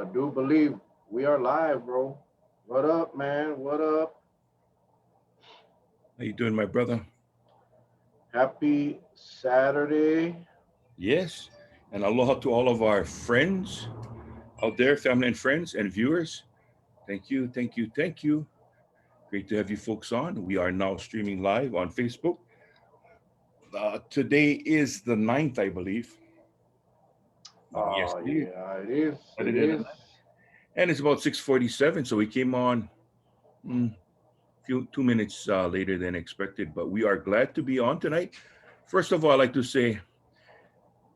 I do believe we are live, bro. What up, man? What up? How you doing, my brother? Happy Saturday. Yes. And aloha to all of our friends out there, family and friends and viewers. Thank you, thank you, thank you. Great to have you folks on. We are now streaming live on Facebook. Today is the 9th, I believe. Yes, Oh it is. yeah, it is. It Saturday the is. 9th. And it's about 6:47, so we came on few 2 minutes later than expected. But we are glad to be on tonight. First of all, I'd like to say,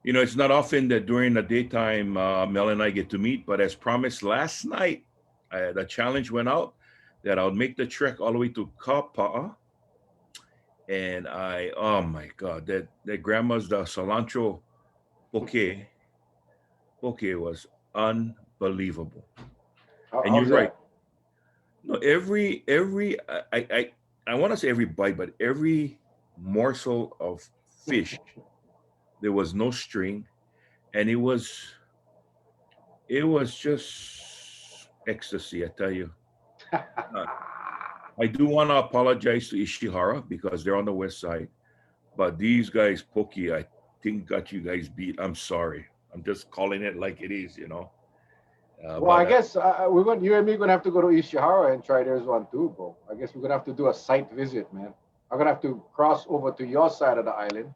it's not often that during the daytime, Mel and I get to meet, but as promised last night, the challenge went out that I would make the trek all the way to Kapa'a. And oh my God, that grandma's the cilantro poke, poke was unbelievable. And How's you're right. that? No, I want to say every bite, but every morsel of fish, there was no string, and it was just ecstasy, I tell you. Uh, I do want to apologize to Ishihara because they're on the west side, but these guys, Pokey, I think got you guys beat. I'm sorry. I'm just calling it like it is. Well, But I guess we're going. You and me gonna have to go to Ishihara and try theirs one too, bro. I guess we're gonna have to do a site visit, man. I'm gonna have to cross over to your side of the island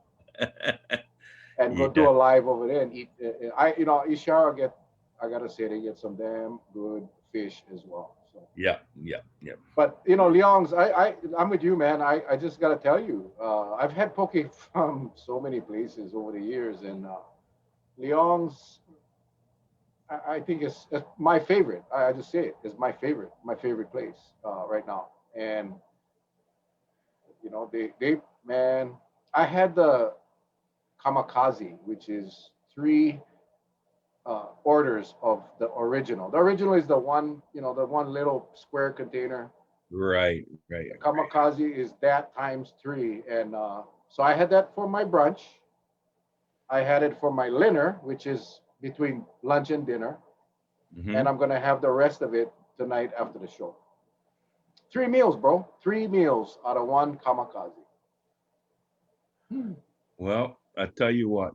and go do yeah, a live over there and eat. Ishihara get. I gotta say they get some damn good fish as well. So. yeah, yeah, yeah. But Leon's, I'm with you, man. I just gotta tell you, I've had poke from so many places over the years, and Leon's, I think it's my favorite. I just say it, it's my favorite place right now. And they man, I had the kamikaze, which is three orders of the original. The original is the one little square container. Right, right. The kamikaze is that times three, and so I had that for my brunch. I had it for my dinner, which is between lunch and dinner, and Hmm. I'm gonna have the rest of it tonight after the show. 3 meals, bro. 3 meals out of one kamikaze. Hmm. Well, I tell you what,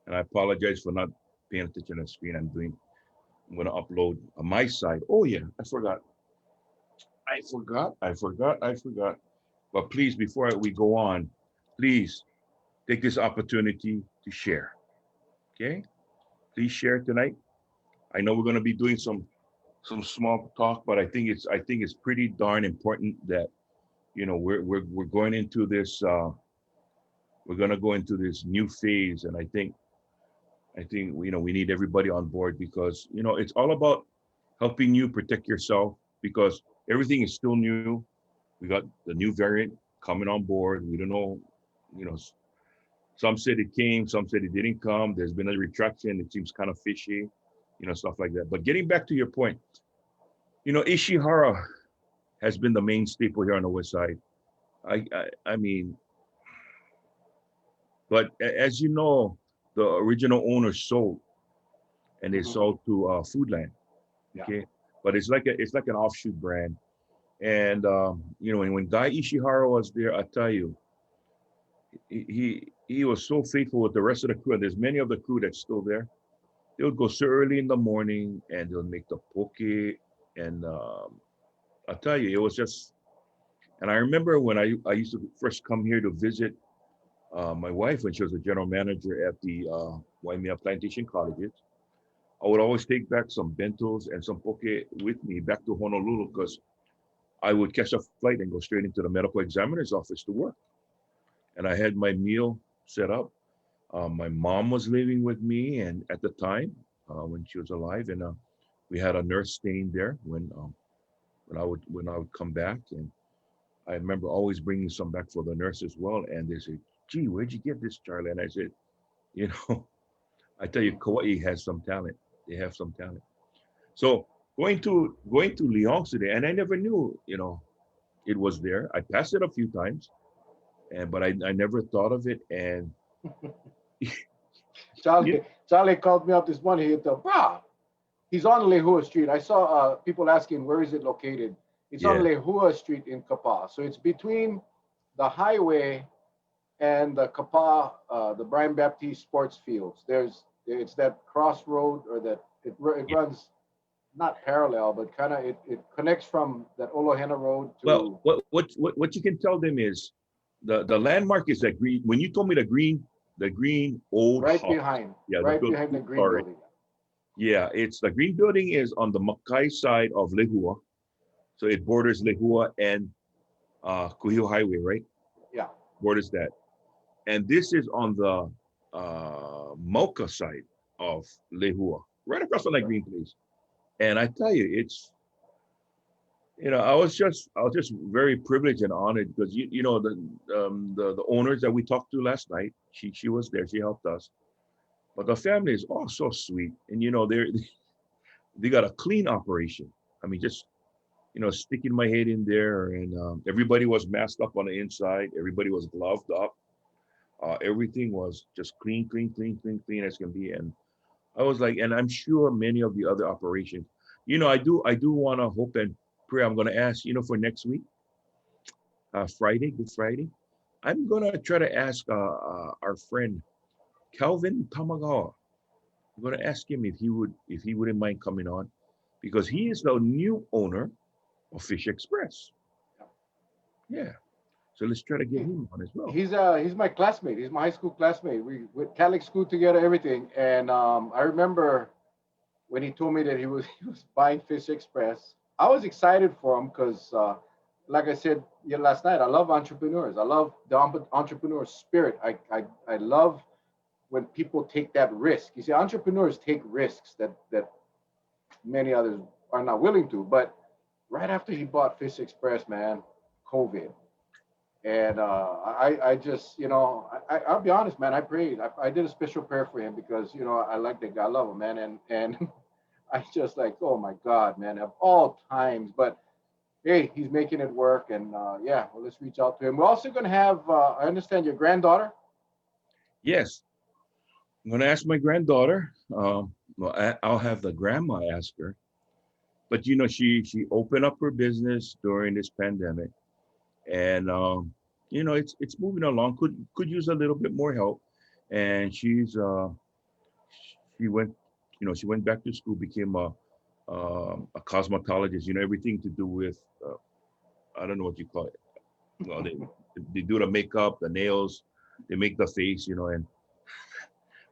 and I apologize for not paying attention to the screen. I'm going to upload on my side. Oh, yeah, I forgot. I forgot. But please, before we go on, please take this opportunity to share. Okay? Please share tonight. I know we're going to be doing some small talk, but I think it's pretty darn important that we're going into this we're going to go into this new phase, and I think we need everybody on board because it's all about helping you protect yourself because everything is still new. We got the new variant coming on board. We don't know, you know. Some said it came, some said it didn't come. There's been a retraction. It seems kind of fishy, stuff like that. But getting back to your point, Ishihara has been the main staple here on the west side. I mean, but as you know, the original owner sold, and they Mhm. sold to Foodland. Yeah. Okay, but it's like an offshoot brand. And when Guy Ishihara was there, I tell you, he was so faithful with the rest of the crew. And there's many of the crew that's still there. They would go so early in the morning and they'll make the poke. And I tell you, it was just. And I remember when I used to first come here to visit my wife when she was a general manager at the Waimea Plantation Colleges. I would always take back some bentos and some poke with me back to Honolulu because I would catch a flight and go straight into the medical examiner's office to work. And I had my meal set up. My mom was living with me, and at the time when she was alive, and we had a nurse staying there when I would come back, and I remember always bringing some back for the nurse as well. And they said, "Gee, where'd you get this, Charlie?" And I said, "You know, I tell you, Kauai has some talent. They have some talent." So going to Lyon today, and I never knew, it was there. I passed it a few times, and but I never thought of it. And Charlie you Charlie called me up this morning. He said, "Bro, He's on Lehua Street. I saw people asking where is it located. It's on Yeah. Lehua Street in Kapa. So it's between the highway and the Kapa, the Brian Baptiste Sports Fields. It's that crossroad, or that it Yeah. runs not parallel, but kind of it connects from that Olohena Road Well, to what you can tell them is the landmark is that green. When you told me the green old house, yeah, the right built behind the two green story. building. Yeah, it's the green building is on the Makai side of Lehua, so it borders Lehua and Kuhio Highway, right? Yeah. Borders that, and this is on the Mocha side of Lehua, right across from that Right. green place. And I tell you, it's I was just very privileged and honored because the owners that we talked to last night, she was there, she helped us. But the family is all so sweet, and they got a clean operation. I mean, just sticking my head in there, and everybody was masked up on the inside. Everybody was gloved up. Everything was just clean, clean, clean, clean, clean as can be. And I was like, and I'm sure many of the other operations, I do want to hope and pray. I'm going to ask, for next week, Friday, Good Friday. I'm going to try to ask our friend Calvin Tamagawa. I'm going to ask him if he wouldn't mind coming on, because he is the new owner of Fish Express. Yeah. So let's try to get He, him on as well. he's my classmate. He's my high school classmate. We went Catholic school together, everything. And I remember when he told me that he was buying Fish Express. I was excited for him because, like I said last night, I love entrepreneurs. I love the entrepreneur spirit. I love when people take that risk. You see, entrepreneurs take risks that many others are not willing to. But right after he bought Fish Express, man, COVID. And I just, I'll be honest, man. I prayed. I did a special prayer for him because, I like that guy. I love him, man. And I just like, oh my God, man, of all times. But hey, he's making it work. And yeah, well, let's reach out to him. We're also going to have, I understand your granddaughter. Yes, I'm going to ask my granddaughter. Well, I'll have the grandma ask her. But she opened up her business during this pandemic, and it's moving along. Could use a little bit more help, and she went back to school, became a cosmetologist. Everything to do with I don't know what you call it. They do the makeup, the nails, they make the face, and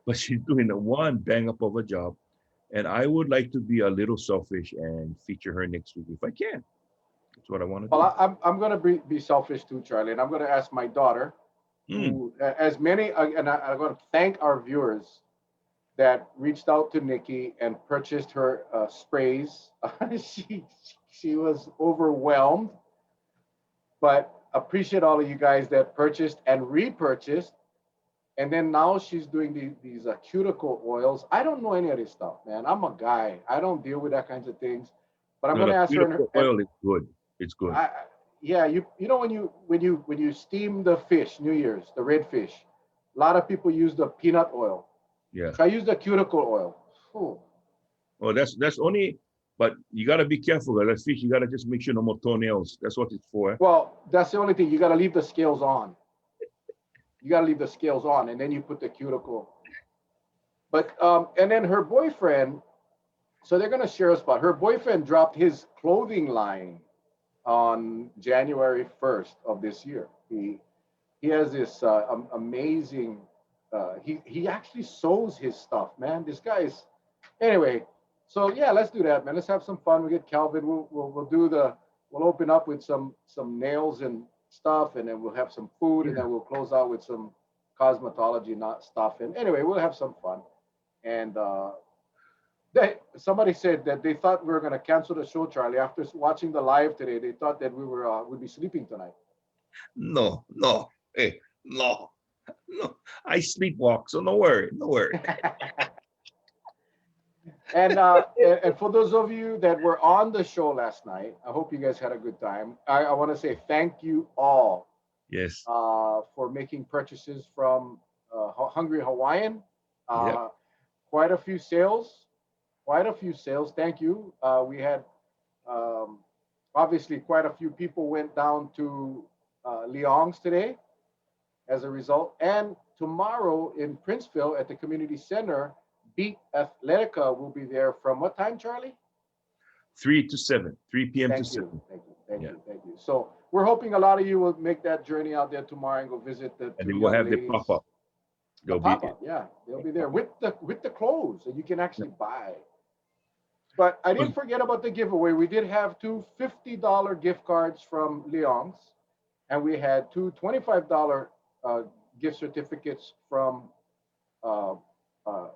but she's doing a one bang up of a job. And I would like to be a little selfish and feature her next week if I can. That's what I want to Well, do. I'm going to be selfish too, Charlie. And I'm going to ask my daughter, Hmm. who, as many, and I'm going to thank our viewers that reached out to Nikki and purchased her sprays. she she was overwhelmed, but appreciate all of you guys that purchased and repurchased. And then now she's doing these cuticle oils. I don't know any of this stuff, man. I'm a guy. I don't deal with that kinds of things. But I'm No, going the to ask her, cuticle and oil is good. It's good. I, yeah, you know when you steam the fish, New Year's, the red fish, a lot of people use the peanut oil. Yeah. Try use the cuticle oil. Ooh. Well, that's only, but you gotta be careful. That fish, you gotta just make sure no more toenails. That's what it's for. Well, that's the only thing. You got to leave the scales on. You got to leave the scales on, and then you put the cuticle. But and then her boyfriend. So they're gonna share a spot. Her boyfriend dropped his clothing line on January 1st of this year. He has this amazing. He actually sews his stuff, man. This guy's anyway. So yeah, let's do that, man. Let's have some fun. We get Calvin. We'll do the. We'll open up with some nails and stuff, and then we'll have some food, and Yeah. then we'll close out with some cosmetology, not stuff. And anyway, we'll have some fun. And somebody said that they thought we were going to cancel the show, Charlie. After watching the live today, they thought that we would be sleeping tonight. No, no, hey, no, no. I sleepwalk, so no worry, no worry. And for those of you that were on the show last night, I hope you guys had a good time. I want to say thank you all Yes. for making purchases from Hungry Hawaiian. Yep. Quite a few sales. quite a few sales. Thank you. We had um, obviously quite a few people went down to Leong's today as a result. And tomorrow in Princeville at the community center, Beat Athletica will be there from what time, Charlie? 3 to 7, 3 p.m. to Thank you, 7. thank you, thank Yeah. you, thank you. So we're hoping a lot of you will make that journey out there tomorrow and go visit the And they two will young have the ladies. pop-up. The They'll be pop-up, yeah, they'll be there with the clothes that you can actually buy. But I didn't forget about the giveaway. We did have two $50 gift cards from Leong's, and we had two $25 gift certificates from uh, uh,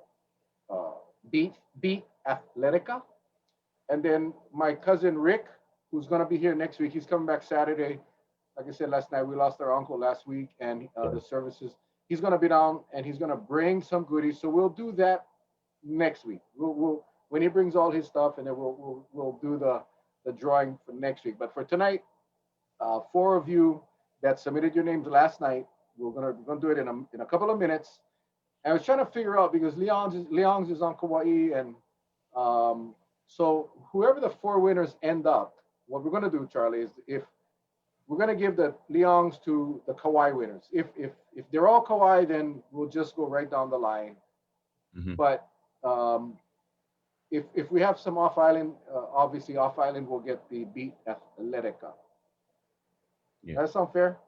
uh, Beat Athletica. And then my cousin Rick, who's going to be here next week, he's coming back Saturday. Like I said last night, we lost our uncle last week, and the services. He's going to be down, and he's going to bring some goodies. So we'll do that next week. We'll when he brings all his stuff, and then we'll do the drawing for next week. But for tonight, four of you that submitted your names last night, we're gonna do it in a couple of minutes. And I was trying to figure out because Leon's is on Kauai, and so whoever the four winners end up, what we're gonna do, Charlie, is if we're gonna give the Leon's to the Kauai winners. If they're all Kauai, then we'll just go right down the line. Mhm. But if we have some off island, obviously off island, we'll get the Beat Athletica. Yeah. That sound fair?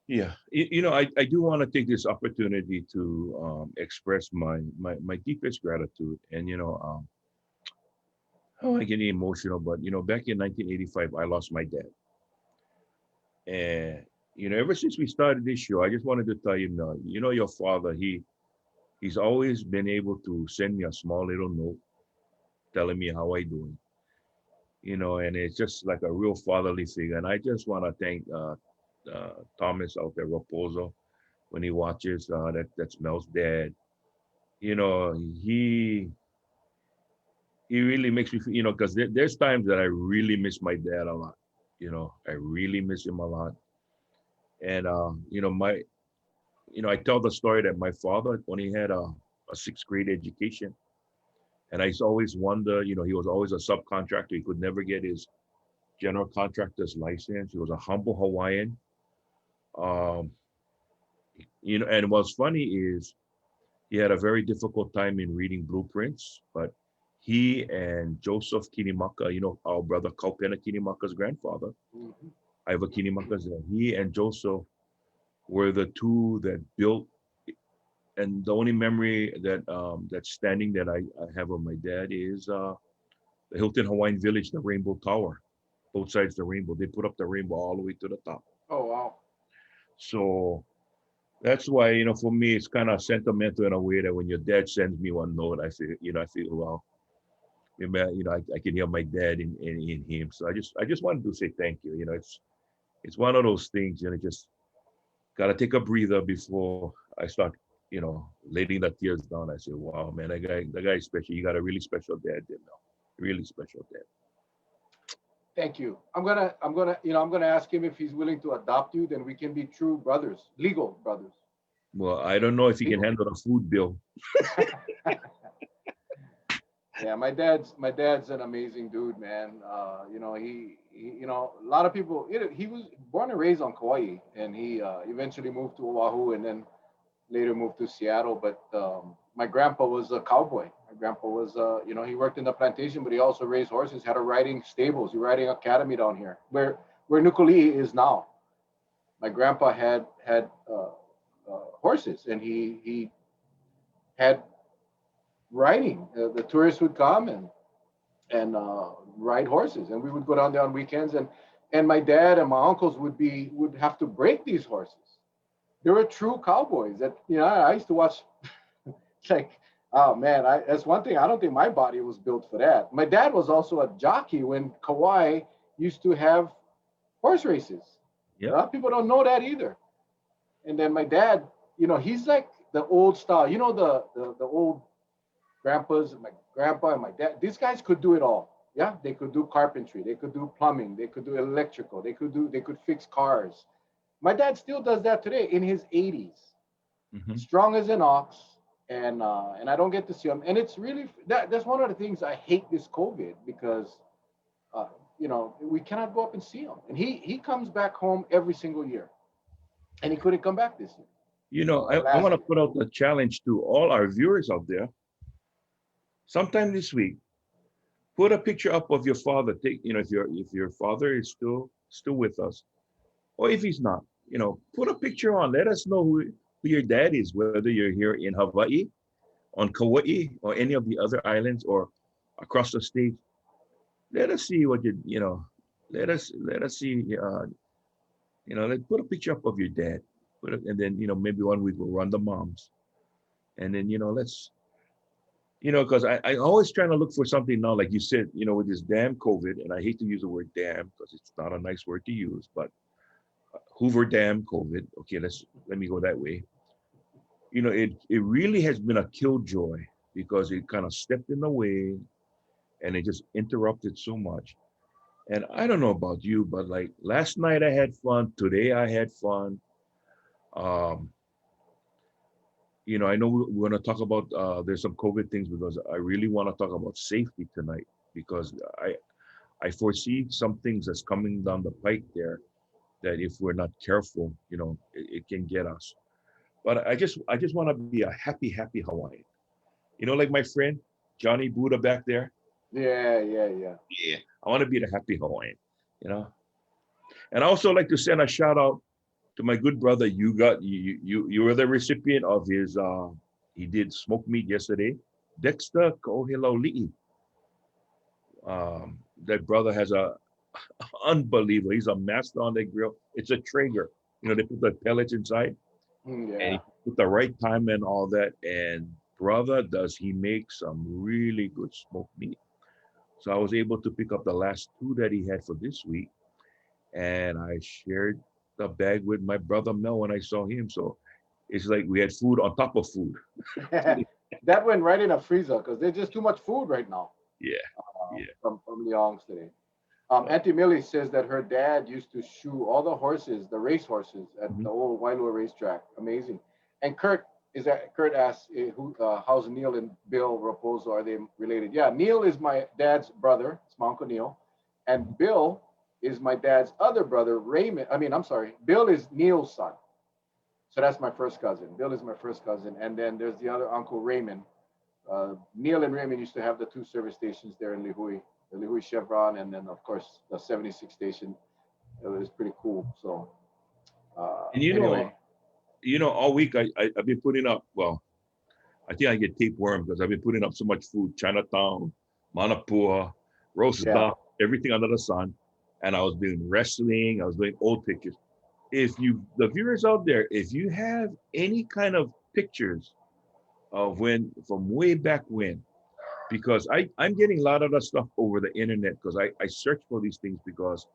Yeah, I do want to take this opportunity to express my deepest gratitude. And oh, I get emotional, but back in 1985, I lost my dad, and ever since we started this show, I just wanted to tell you, your father, he's always been able to send me a small little note telling me how I doing, and it's just like a real fatherly figure. And I just want to thank Thomas out there, Raposo, when he watches that's Mel's dad. You know, he really makes me feel, because there's times that I really miss my dad a lot. I really miss him a lot. And I tell the story that my father, when he had a sixth grade education, and I used to always wonder, he was always a subcontractor. He could never get his general contractor's license. He was a humble Hawaiian. Um, and what's funny is he had a very difficult time in reading blueprints, but he and Joseph Kinimaka, our brother Kaupena Kinimaka's grandfather, Mhm. Iva Kinimaka's, he and Joseph were the two that built. And the only memory that's standing that I have of my dad is the Hilton Hawaiian Village, the Rainbow Tower, both sides of the rainbow. They put up the rainbow all the way to the top. Oh wow. So that's why, for me, it's kind of sentimental in a way that when your dad sends me one note, I feel, well, maybe, I can hear my dad in him. So I just wanted to say thank you. It's one of those things, just gotta take a breather before I start, letting the tears down. I say, wow, man, that guy is special. You got a really special dad there now. Really special dad. Thank you. I'm gonna ask him if he's willing to adopt you. Then we can be true brothers, legal brothers. Well, I don't know if he can Legal. handle the food bill. Yeah, my dad's an amazing dude, man. A lot of people. He was born and raised on Kauai, and he eventually moved to Oahu, and then later moved to Seattle. But my grandpa was a cowboy. My grandpa was, he worked in the plantation, but he also raised horses. Had a riding stables, a riding academy down here, where Nukuli is now. My grandpa had horses, and he had riding. The tourists would come and ride horses, and we would go down there on weekends. And my dad and my uncles would have to break these horses. They were true cowboys. That I used to watch. Like, oh man, that's one thing. I don't think my body was built for that. My dad was also a jockey when Kauai used to have horse races. A Yep. lot of people don't know that either. And then my dad, he's like the old style. The old grandpas, my grandpa and my dad. These guys could do it all. Yeah, they could do carpentry, they could do plumbing, they could do electrical, they could fix cars. My dad still does that today in his 80s, Hmm. strong as an ox. and I don't get to see him. And it's really that's one of the things I hate this COVID because uh, we cannot go up and see him. And he comes back home every single year, and he couldn't come back this year I, or I last want to year. put out the challenge to all our viewers out there. Sometime this week, put a picture up of your father. Take, if your father is still with us, or if he's not, put a picture on. Let us know who your dad is, whether you're here in Hawaii, on Kauai, or any of the other islands, or across the state. Let us see what let us see. Let's put a picture up of your dad. And then maybe one week we'll run the moms, and then because I always trying to look for something now, like you said, with this damn COVID, and I hate to use the word damn because it's not a nice word to use, but Hoover Dam COVID. Okay, let me go that way. It really has been a killjoy because it kind of stepped in the way and it just interrupted so much. And I don't know about you, but like last night I had fun. Today I had fun. Um, I know we're going to talk about there's some COVID things because I really want to talk about safety tonight because I foresee some things that's coming down the pike there that if we're not careful, it can get us. But I just want to be a happy Hawaiian. Like my friend Johnny Buddha back there. Yeah, yeah, yeah. Yeah, I want to be the happy Hawaiian. You know, and I also like to send a shout out to my good brother. You were the recipient of his. He did smoked meat yesterday. Dexter Kohilauli'i. That brother has a unbelievable. He's a master on that grill. It's a Traeger. They put the pellets inside, and Yeah. he put the right time and all that. And brother, does he make some really good smoked meat? So I was able to pick up the last two that he had for this week, and I shared the bag with my brother Mel when I saw him. So it's like we had food on top of food. That went right in a freezer because there's just too much food right now Yeah, yeah. from Leong's today. Uh, Auntie Millie says that her dad used to shoe all the horses, the race horses, at mhm. the old Wailua racetrack. Amazing. And Kurt asks, how's Neil and Bill Raposo? Are they related? Yeah, Neil is my dad's brother. It's my Uncle Neil. And Bill is my dad's other brother, Raymond. I mean, I'm sorry. Bill is Neil's son. So that's my first cousin. Bill is my first cousin. And then there's the other uncle, Raymond. Neil and Raymond used to have the two service stations there in Lihui, the Lihui Chevron, and then, of course, the 76 station. It was pretty cool. So, And anyway, all week I've been putting up. Well, I think I get tapeworm because I've been putting up so much food. Chinatown, Manapua, roast yeah. duck, everything under the sun. And I was doing wrestling. I was doing old pictures. If the viewers out there, if you have any kind of pictures of from way back when, because I'm getting a lot of that stuff over the internet because I search for these things because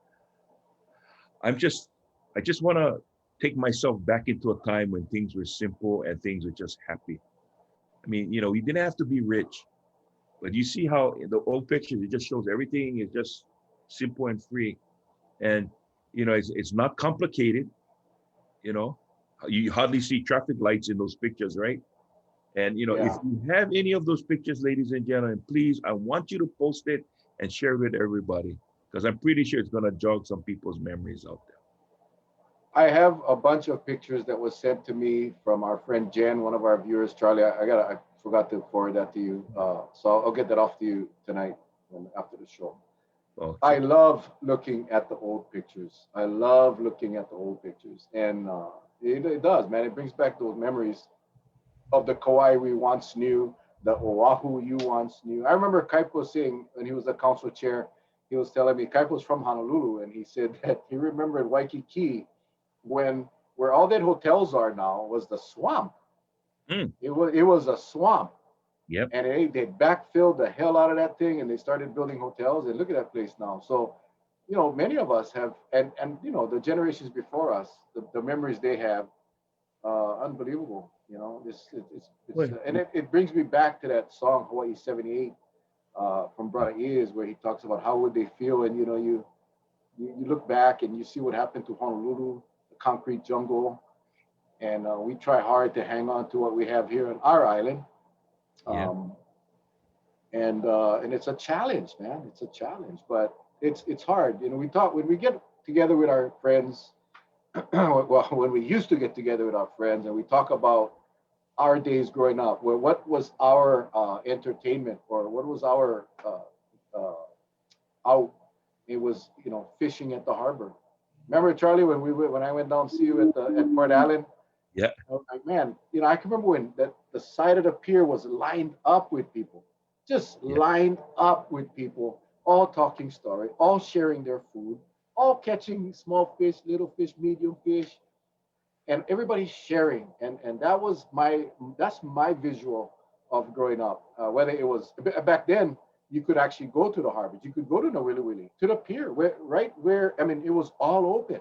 I'm just I just want to take myself back into a time when things were simple and things were just happy. I mean, you didn't have to be rich, but you see how in the old pictures it just shows everything is just simple and free, and it's not complicated. You know, you hardly see traffic lights in those pictures, right? And if Yeah. you have any of those pictures, ladies and gentlemen, please, I want you to post it and share it with everybody because I'm pretty sure it's gonna jog some people's memories out there. I have a bunch of pictures that was sent to me from our friend Jen, one of our viewers. Charlie, I forgot to forward that to you. So I'll get that off to you tonight after the show. I Okay. love looking at the old pictures. I love looking at the old pictures, and it does, man. It brings back those memories of the Kauai we once knew, the Oahu you once knew. I remember Kaipo saying when he was the council chair, he was telling me Kaipo's from Honolulu, and he said that he remembered Waikiki when where all that hotels are now was the swamp. Mm, It was a swamp, yep. and they backfilled the hell out of that thing, and they started building hotels. And look at that place now. So, many of us have, and the generations before us, the memories they have, unbelievable. It's Well, and it brings me back to that song Hawaii '78 from Brother Is, where he talks about how would they feel, and you look back and you see what happened to Honolulu, the concrete jungle, and we try hard to hang on to what we have here on our island. Yeah. Um, and it's a challenge, man. It's a challenge, but it's hard. You know, we talk when we get together with our friends. Well, when we used to get together with our friends, and we talk about our days growing up, where what was our entertainment, or what was our out? It was, you know, fishing at the harbor. Remember, Charlie, when when I went down to see you at the at Port Allen? Yeah. I was like, man, you know, I can remember when that the side of the pier was lined up with people, just Yeah. lined up with people, all talking story, all sharing their food, all catching small fish, little fish, medium fish, and everybody's sharing. And that was that's my visual of growing up. Whether it was back then, you could actually go to the harbors, you could go to the Willy Willy, to the pier, where right where I mean, it was all open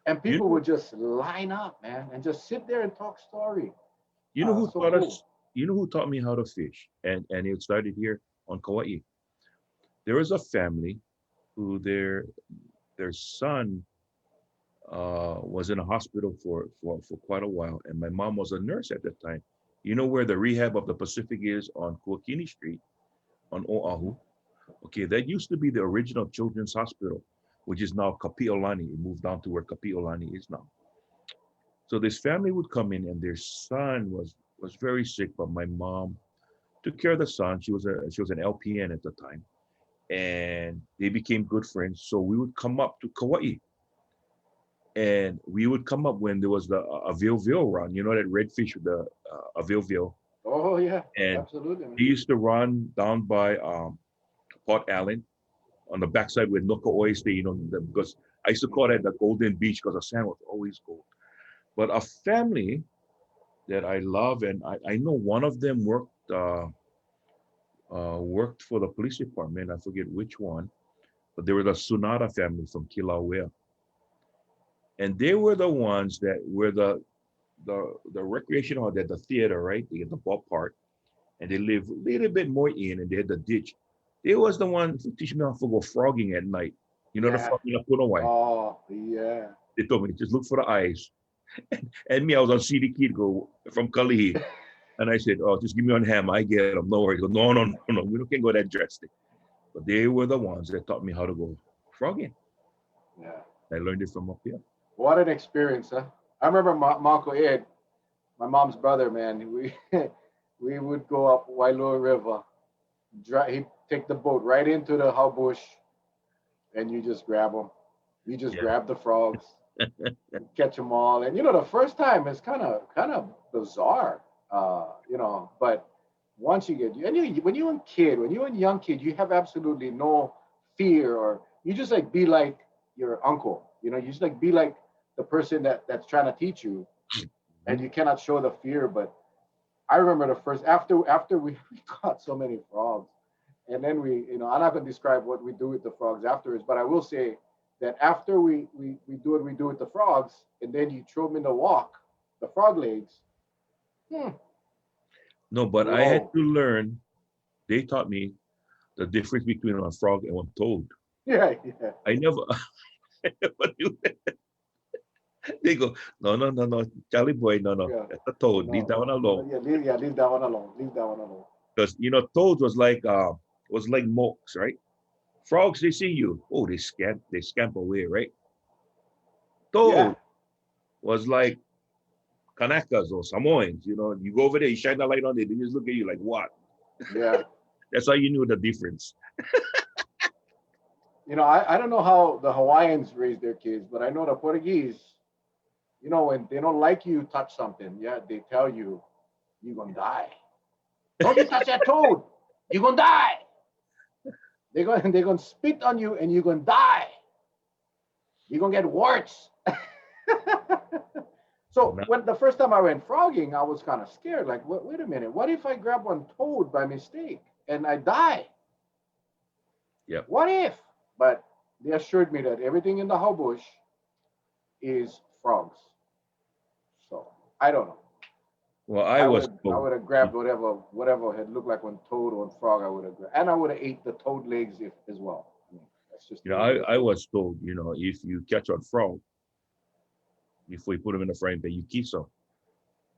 and You people know, would just line up, man, and just sit there and talk story. you know who So taught cool. us, you know who taught me how to fish? And it started here on Kauai. There was a family who their son was in a hospital for quite a while, and my mom was a nurse at that time. You know where the rehab of the Pacific is on Kuakini Street on Oahu? Okay, that used to be the original children's hospital, which is now Kapiolani. It moved down to where Kapiolani is now. So this family would come in, and their son was very sick, but my mom took care of the son. She was an LPN at the time, and they became good friends. So we would come up to Kauai, and we would come up when there was the Avil run. You know that redfish with the Avil, Oh yeah, and absolutely, he man. used to run down by Port Allen on the backside with Noka Oyster. You know, because I used to call that the Golden Beach because the sand was always gold. But a family that I love, and I know one of them worked for the police department. I forget which one, but they were the Sunada family from Kilauea, and they were the ones that were the recreation hall, that the theater, right? They get the ballpark, and they live a little bit more in, and they had the ditch. They was the one who teach me how to go frogging at night. You know the Yeah. frogging up Punawai. Oh yeah. They told me just look for the eyes. And me, I was on CD Kid go from Kalihi. And I said, oh, just give me one ham. I get them. No worries. He goes, no, no, no, no. We can't go that drastic. But they were the ones that taught me how to go frogging. Yeah. I learned it from up here. What an experience, huh? I remember Marco Ed, my mom's brother, man. We we would go up Wailua River. He'd take the boat right into the bush, and you just grab them. You just Yeah. grab the frogs, catch them all. And you know, the first time is kind of bizarre, you know. But once you get, and when you're a kid, when you're a young kid, you have absolutely no fear, or you just like be like your uncle. You know, you just like be like the person that's trying to teach you, and Mhm. you cannot show the fear. But I remember the first after we caught so many frogs, and then you know, I'm not going to describe what we do with the frogs afterwards, but I will say that after we do what we do with the frogs, and then you throw them in the wok, the frog legs. Hmm, No, but I had low. to learn. They taught me the difference between a frog and a toad. Yeah, yeah, I never, I never knew that. They go, no, no, no, no, Charlie boy, no, no, yeah. that's a toad. Leave No, that one no, alone. yeah, leave that one alone. Leave that one alone. Because you know, toads was like mokes, right? Frogs, they see you. Oh, they scamper away, right? Yeah, Toad was like Kanakas or Samoans. You know, you go over there, you shine the light on it, they just look at you like, what? yeah. That's how you knew the difference. You know, I don't know how the Hawaiians raise their kids, but I know the Portuguese, you know, when they don't like you touch something, yeah, they tell you you're gonna die. Don't you touch that toad, you're gonna die. They're gonna spit on you and you're gonna die. You're gonna get warts. So Now, when the first time I went frogging, I was kind of scared. Like, wait a minute, what if I grab one toad by mistake and I die? yep. What if? But they assured me that everything in the bush is frogs. So I don't know. Well, I I was would I told, would have grabbed whatever had looked like one toad or one frog. I would have grabbed, and I would have ate the toad legs if, as well. I mean, that's just you the know, way it is. I was told, you know, if you catch a frog, before you put them in the frying pan, you kiss them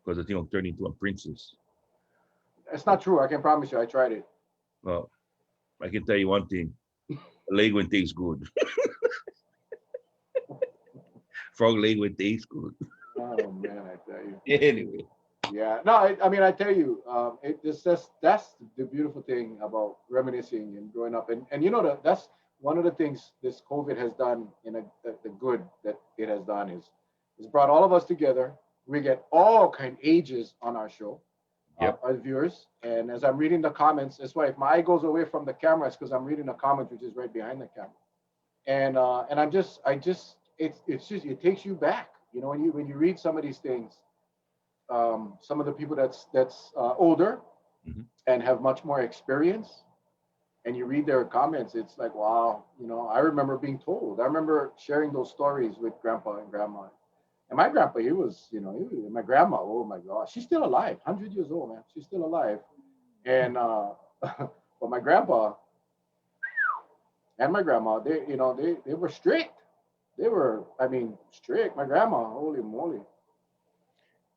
because the thing will turn into a princess. It's not true. I can promise you. I tried it. Well, I can tell you one thing: leg one tastes good. Frog leg one tastes good. Oh man, I tell you. Anyway, Yeah. No, I mean, I tell you, that's the beautiful thing about reminiscing and growing up, and you know that that's one of the things this COVID has done. The good that it has done is it's brought all of us together. We get all kind ages on our show, yep. as viewers. And as I'm reading the comments, that's why if my eye goes away from the camera, it's because I'm reading the comments, which is right behind the camera. And it's just it takes you back. You know, when you read some of these things, some of the people that's older Mhm. and have much more experience, and you read their comments, it's like, wow, you know, I remember being told. I remember sharing those stories with grandpa and grandma. And my grandpa, he was, you know, my grandma, oh my gosh, she's still alive, 100 years old, man. She's still alive. And, but my grandpa and my grandma, they were strict. They were, I mean, strict. My grandma, holy moly.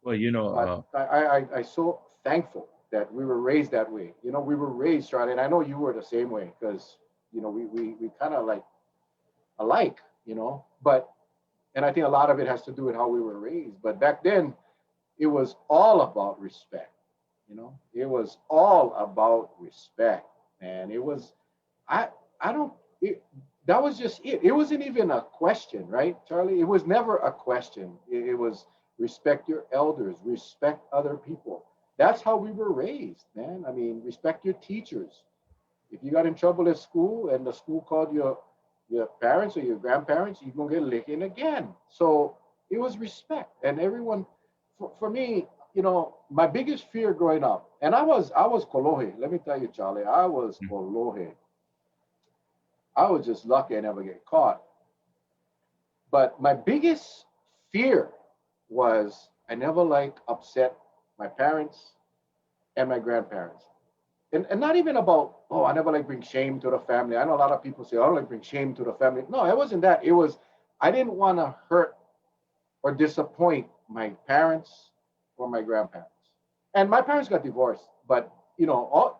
Well, you know, But I so thankful that we were raised that way. You know, we were raised, Charlie, and I know you were the same way because, you know, we kind of like alike, you know, but, and I think a lot of it has to do with how we were raised. But back then, it was all about respect. You know, it was all about respect, and it was, I, I don't, it, that was just it. It wasn't even a question, right, Charlie? It was never a question. It was respect your elders, respect other people. That's how we were raised, man. I mean, respect your teachers. If you got in trouble at school and the school called your parents or your grandparents, you're gonna get licking again. So it was respect, and everyone. For me, you know, my biggest fear growing up, and I was kolohe. Let me tell you, Charlie, I was mm, kolohe. I was just lucky I never get caught. But my biggest fear was I never like upset my parents and my grandparents. And not even about, oh, I never like bring shame to the family. I know a lot of people say, I don't like bring shame to the family. No, it wasn't that. It was, I didn't want to hurt or disappoint my parents or my grandparents. And my parents got divorced, but you know,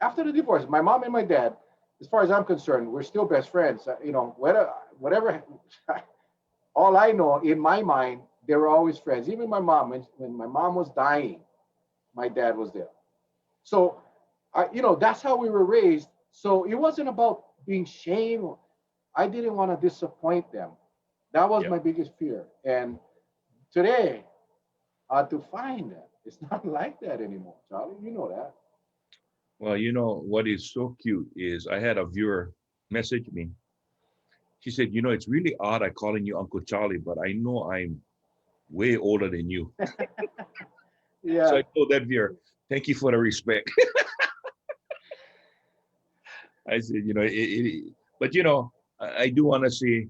after the divorce, my mom and my dad, as far as I'm concerned, we're still best friends. You know, whatever, all I know in my mind, they were always friends. Even my mom, when my mom was dying, my dad was there. So, you know, that's how we were raised. So it wasn't about being shame. I didn't want to disappoint them. That was yep. my biggest fear. And today, to find that, it's not like that anymore, Charlie. You know that. Well, you know what is so cute is I had a viewer message me. She said, you know, it's really odd I calling you Uncle Charlie, but I know I'm way older than you. So Yeah. I told that viewer, thank you for the respect. I said, you know, but you know, I do want to say,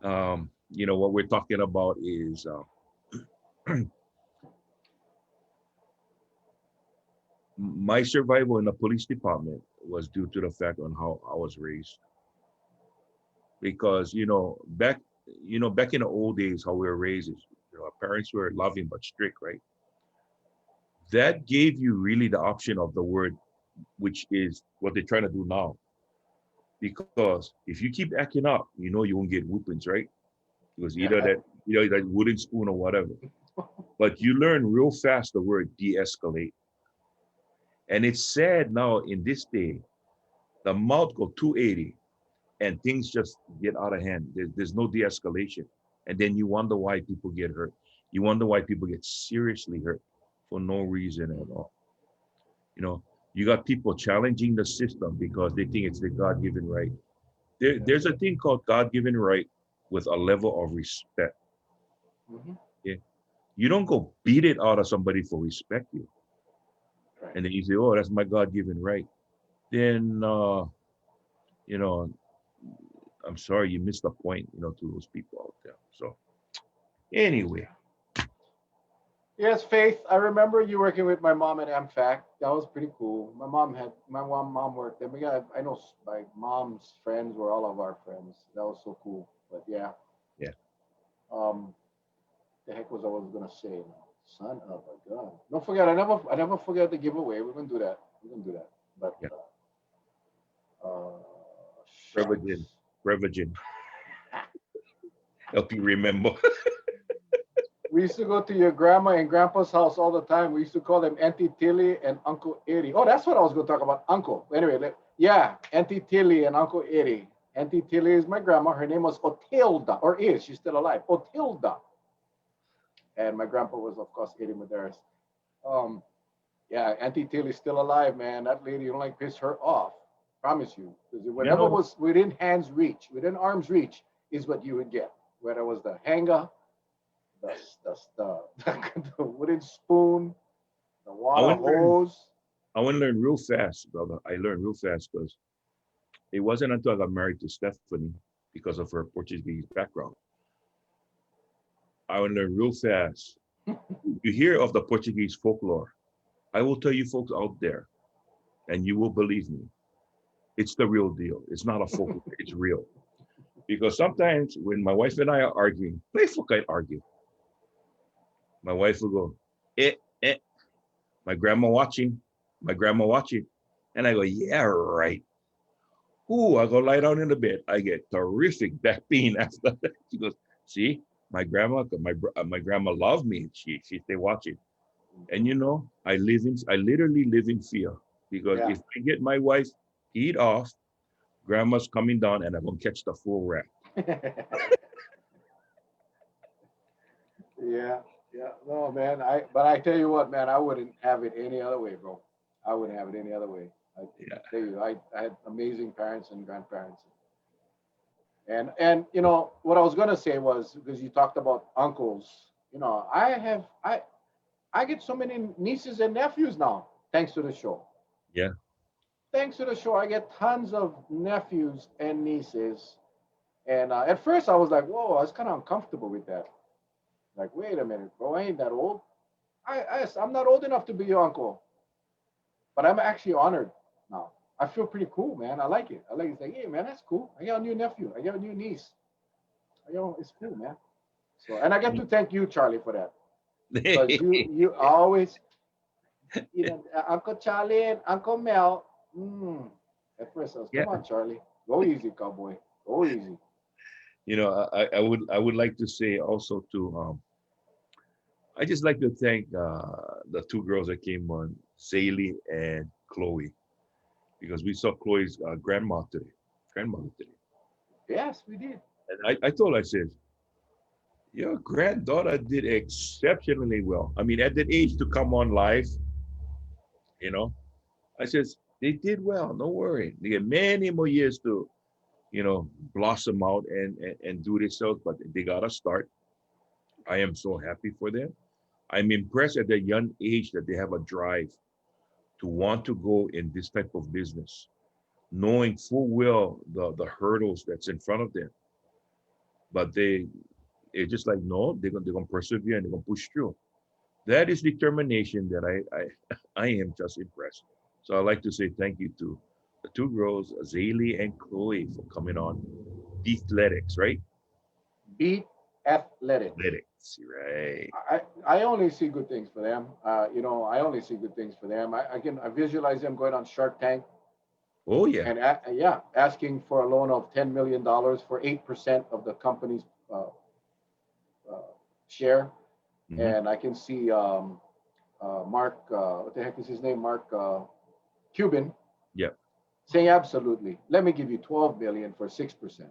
you know, what we're talking about is my survival in the police department was due to the fact on how I was raised. Because back in the old days, how we were raised is, you know, our parents were loving but strict, right? That gave you really the option of the word, which is what they're trying to do now. Because if you keep acting up, you know you won't get whoopings, right? It was either Yeah. that wooden spoon or whatever. But you learn real fast the word de-escalate. And it's sad now in this day, the mouth go 280 and things just get out of hand. There's no de-escalation. And then you wonder why people get hurt. You wonder why people get seriously hurt for no reason at all. You know, you got people challenging the system because they think it's their God-given right. There's a thing called God-given right with a level of respect. Hmm. Okay? You don't go beat it out of somebody for respect you. Right. And then you say, oh, that's my God-given right. Then, you know, I'm sorry, you missed the point, you know, to those people out there. So anyway, Yes, Faith. I remember you working with my mom at AmFac. That was pretty cool. My mom worked there. I know my mom's friends were all of our friends. That was so cool. But yeah, yeah. um, the heck was I was gonna say now? Son of a gun. Don't forget, I never forget the giveaway. We're gonna do that. We're gonna do that. But Yeah. shucks. Prevagen. Prevagen. Help you remember. We used to go to your grandma and grandpa's house all the time. We used to call them Auntie Tilly and Uncle Eddie. Oh, that's what I was going to talk about. Uncle. Anyway, yeah, Auntie Tilly and Uncle Eddie. Auntie Tilly is my grandma. Her name was Otilda, or is. She's still alive. Otilda. And my grandpa was, of course, Eddie Medeiros. Um, yeah, Auntie Tilly's still alive, man. That lady, you don't like piss her off. Promise you. Because whatever know- was within hand's reach, within arm's reach, is what you would get. Whether it was the hanger, the wooden spoon, the water wonder- hose. I want to learn real fast, brother. I learned real fast because it wasn't until I got married to Stephanie because of her Portuguese background. I want to learn real fast. You hear of the Portuguese folklore. I will tell you folks out there, and you will believe me. It's the real deal. It's not a folklore. It's real. Because sometimes when my wife and I are arguing, playful kind argue. My wife will go, eh, eh. My grandma watching. My grandma watching. And I go, yeah, right. Ooh, I go lie down in the bed. I get terrific back pain after that. She goes, see, my grandma, my grandma loved me. She stay watching. And you know, I literally live in fear because Yeah. if I get my wife peed off, grandma's coming down and I'm gonna catch the full rap. Yeah, yeah. No, man. But I tell you what, man, I wouldn't have it any other way, bro. I wouldn't have it any other way. I Yeah. tell you, I had amazing parents and grandparents. And you know what I was gonna say was because you talked about uncles. You know, I get so many nieces and nephews now thanks to the show. Yeah. Thanks to the show, I get tons of nephews and nieces. And at first, I was like, "Whoa!" I was kind of uncomfortable with that. Like, wait a minute, bro, I ain't that old. I'm not old enough to be your uncle, but I'm actually honored now. I feel pretty cool, man. I like it. I like it. It's like, hey, man, that's cool. I got a new nephew. I got a new niece. It's cool, man. So, and I get to thank you, Charlie, for that because you always, Uncle Charlie and Uncle Mel. At first, I was, Yeah. come on, Charlie, go easy, cowboy, go easy. You know, I would like to say also to I just like to thank the two girls that came on, Zaylee and Chloe, because we saw Chloe's grandmother today. Yes, we did. And I told her, I said, your granddaughter did exceptionally well. I mean, at that age to come on live, you know, I says, they did well, no worry. They get many more years to, blossom out and do themselves, but they got to start. I am so happy for them. I'm impressed at their young age that they have a drive to want to go in this type of business, knowing full well the hurdles that's in front of them. But it's just like, no, they're gonna persevere and they're gonna push through. That is determination that I am just impressed. So I'd like to say thank you to the two girls, Azalea and Chloe, for coming on Athletics, right? Beat athletic. Athletics, right? I only see good things for them. I only see good things for them. I visualize them going on Shark Tank Oh yeah. and asking for a loan of $10 million for 8% of the company's uh, share. Mhm. And I can see Mark, what the heck is his name? Mark Cuban. Yep. Saying absolutely. Let me give you 12 million for 6%.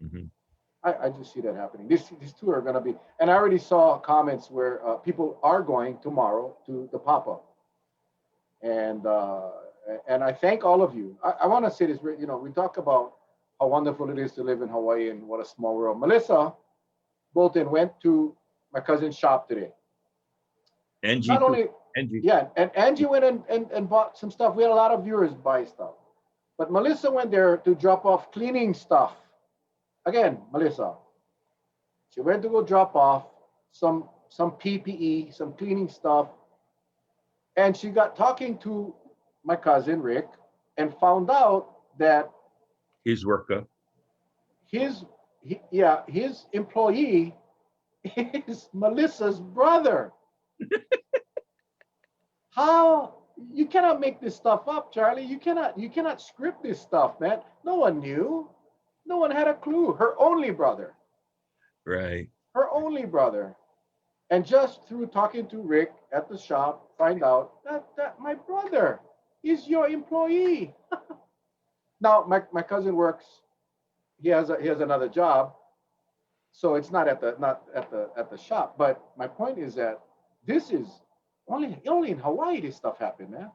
hmm I just see that happening. These two are going to be, and I already saw comments where people are going tomorrow to the pop-up, and I thank all of you. I want to say this. We talk about how wonderful it is to live in Hawaii and what a small world. Melissa Bolton went to my cousin's shop today. Angie Not too. only, Angie. yeah, and Angie went and bought some stuff. We had a lot of viewers buy stuff, but Melissa went there to drop off cleaning stuff. Again, Melissa, she went to go drop off some PPE, some cleaning stuff, and she got talking to my cousin Rick and found out that His worker. his employee is Melissa's brother. How you cannot make this stuff up, Charlie. You cannot script this stuff, man. No one knew. No one had a clue. Her only brother. Right. Her only brother. And just through talking to Rick at the shop, find out that my brother is your employee. Now my cousin works, he has another job, so it's not at the shop. But my point is that this is only in Hawaii this stuff happened, man.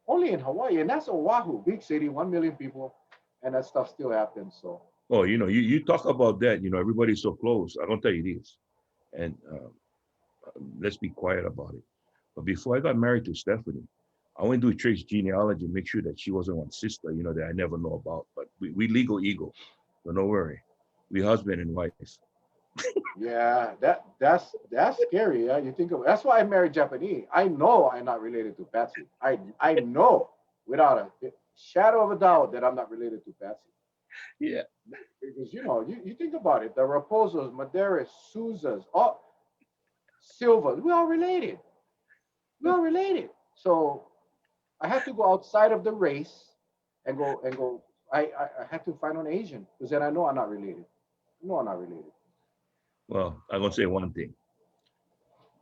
Only in Hawaii, and that's Oahu, big city, 1 million people, and that stuff still happens. So Oh, you talk about that, everybody's so close. I don't tell you this. And let's be quiet about it. But before I got married to Stephanie, I went to trace genealogy, make sure that she wasn't one sister, that I never know about. But we legal ego. So don't worry. We husband and wife. yeah, that's scary. Yeah, you think of that's why I married Japanese. I know I'm not related to Patsy. I know without a shadow of a doubt that I'm not related to Patsy. Yeah. Because you think about it, the Raposos, Maderas, Souzas, all Silva, we all related. We all related. So I had to go outside of the race and go. I had to find an Asian because then I know I'm not related. No, I'm not related. Well, I'm gonna say one thing.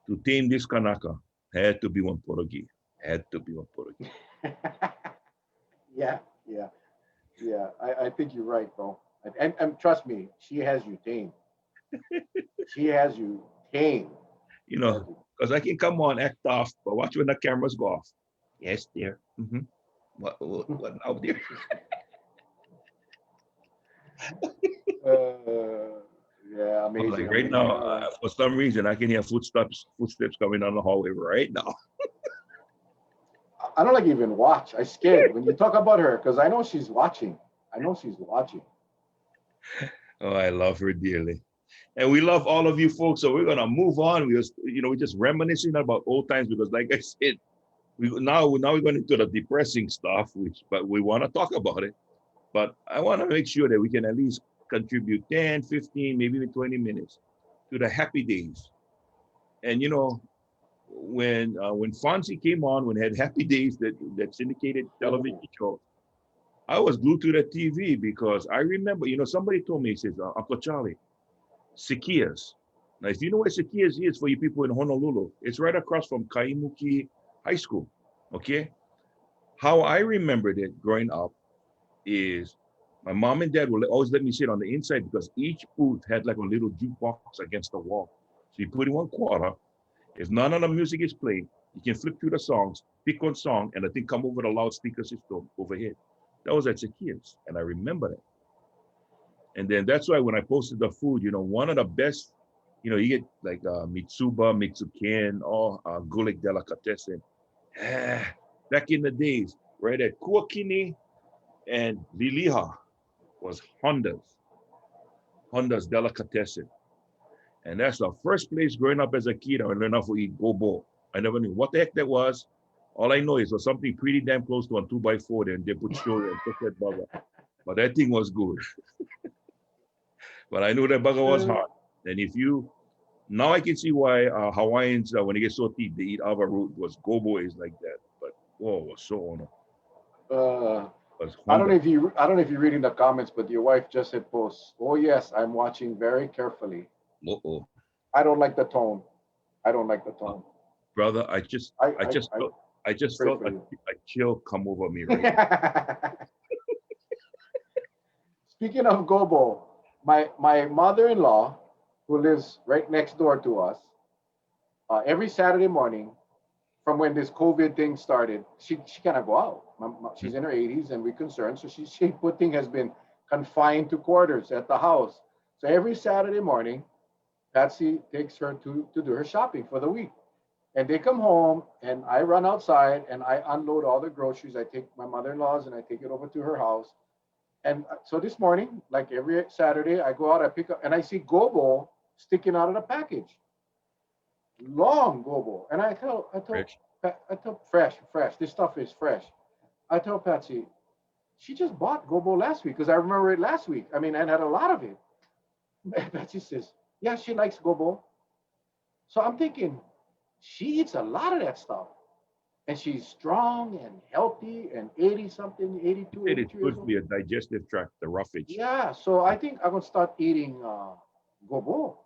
To tame this Kanaka, had to be one Portuguese. Had to be one Portuguese. yeah, yeah, yeah. I think you're right, bro. And trust me, she has you tame. She has you tame. You She has know, because I can come on, act off, but watch when the cameras go off. Yes, dear. What now, dear? yeah, I'm amazing, like, right amazing. now, All right. for some reason, I can hear footsteps coming down the hallway right now. I don't like even watch. I scared when you talk about her because I know she's watching. I know she's watching. Oh, I love her dearly. And we love all of you folks. So we're gonna move on. We're just reminiscing about old times because, like I said, now we're going into the depressing stuff, but we want to talk about it. But I want to make sure that we can at least contribute 10, 15, maybe even 20 minutes to the happy days. And when Fonzie came on, when it had Happy Days, that syndicated television show, I was glued to the TV because I remember, somebody told me, he says, Uncle Charlie, Sikias. Now, if you know where Sikias is for you people in Honolulu, it's right across from Kaimuki High School. Okay. How I remembered it growing up is my mom and dad would always let me sit on the inside because each booth had like a little jukebox against the wall. So you put in 1 quarter. If none of the music is played, you can flip through the songs, pick one song, and I think come over the loudspeaker system overhead. That was at Zacchaeus, and I remember that. And then that's why when I posted the food, one of the best, you get like Mitsuba, Mitsuken, or Gulik Delicatessen. Back in the days, right at Kuakini and Liliha was Honda's Delicatessen. And that's the first place growing up as a kid I learned how to eat gobo. I never knew what the heck that was. All I know is it was something pretty damn close to a 2x4 then they put shoyu and cook that burger. But that thing was good. But I knew that burger was hot. And now I can see why Hawaiians, when they get so deep, they eat ava root was gobo is like that. But whoa, it was so on. Uh, Was I don't Honda. know if you I don't know if you're reading the comments, but your wife just said post. Oh yes, I'm watching very carefully. Uh-oh. I don't like the tone. I don't like the Uh, tone. Brother, I I I, just I felt I just pray felt for you. a chill come over me right now. Speaking of Gobo, my mother-in-law, who lives right next door to us, every Saturday morning from when this COVID thing started, she cannot go out. She's in her 80s and we're concerned, so she put thing has been confined to quarters at the house. So every Saturday morning, Patsy takes her to do her shopping for the week. And they come home and I run outside and I unload all the groceries. I take my mother-in-law's and I take it over to her house. And so this morning, like every Saturday, I go out, I pick up, and I see gobo sticking out of the package, long gobo. And Rich. I tell fresh. This stuff is fresh. I tell Patsy, she just bought gobo last week because I remember it last week. I mean, and had a lot of it. Patsy says, Yeah, she likes gobo. So I'm thinking she eats a lot of that stuff. And she's strong and healthy and 80 something, It is 82 good years for old. your digestive tract, the roughage. Yeah, so I think I'm gonna start eating gobo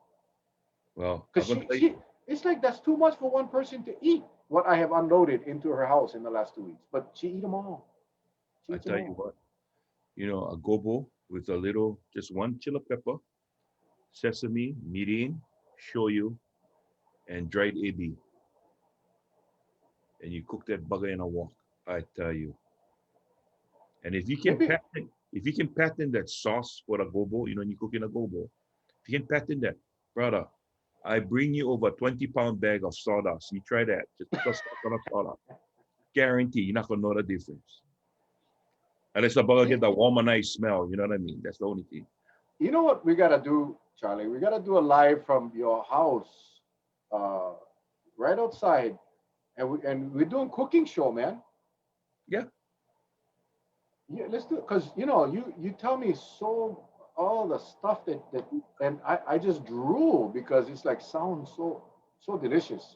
Well, I'm because gonna tell you, she it's like that's too much for one person to eat. What I have unloaded into her house in the last 2 weeks, but she eat them all. She I eats them tell you all. what, a gobo with a little, just one chili pepper, sesame, mirin, shoyu, and dried ebi, and you cook that bugger in a wok. I tell you, and Maybe if you can patent that sauce for the gobo, when you cook in a gobo, if you can patent that, brother, I bring you over 20-pound bag of sawdust. You try that. Just put a sauce on a sawdust. Guarantee you're not gonna know the difference. Unless the burger eh, get the womanized smell, you know what I mean? That's the only thing. you know what we gotta do, Charlie? We gotta do a live from your house, uh, right outside, and we're doing cooking show, man. Yeah, Yeah, let's do it because you tell me so all the stuff that and I just drool because it's like sounds so delicious,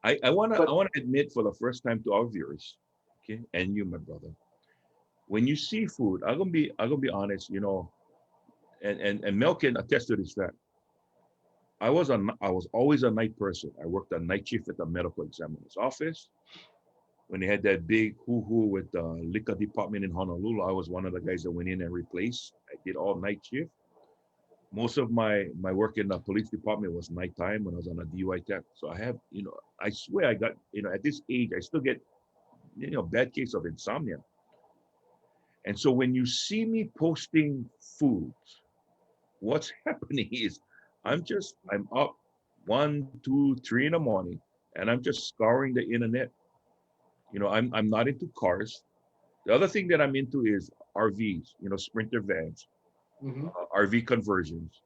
I But wanna admit for the first time to our viewers, okay, and you, my brother, when you see food, I'm gonna be honest, and Mel can attest to this fact. I was always a night person. I worked a night shift at the medical examiner's office. When they had that big hoo-hoo with the liquor department in Honolulu, I was one of the guys that went in and replaced. I did all night shift. Most of my work in the police department was nighttime when I was on a DUI tech. So I have, I swear I got, at this age, I still get, bad case of insomnia. And so when you see me posting foods, what's happening is I'm up 1, 2, 3 in the morning and I'm just scouring the internet. I'm not into cars. The other thing that I'm into is RVs, Sprinter vans, mhm. RV conversions.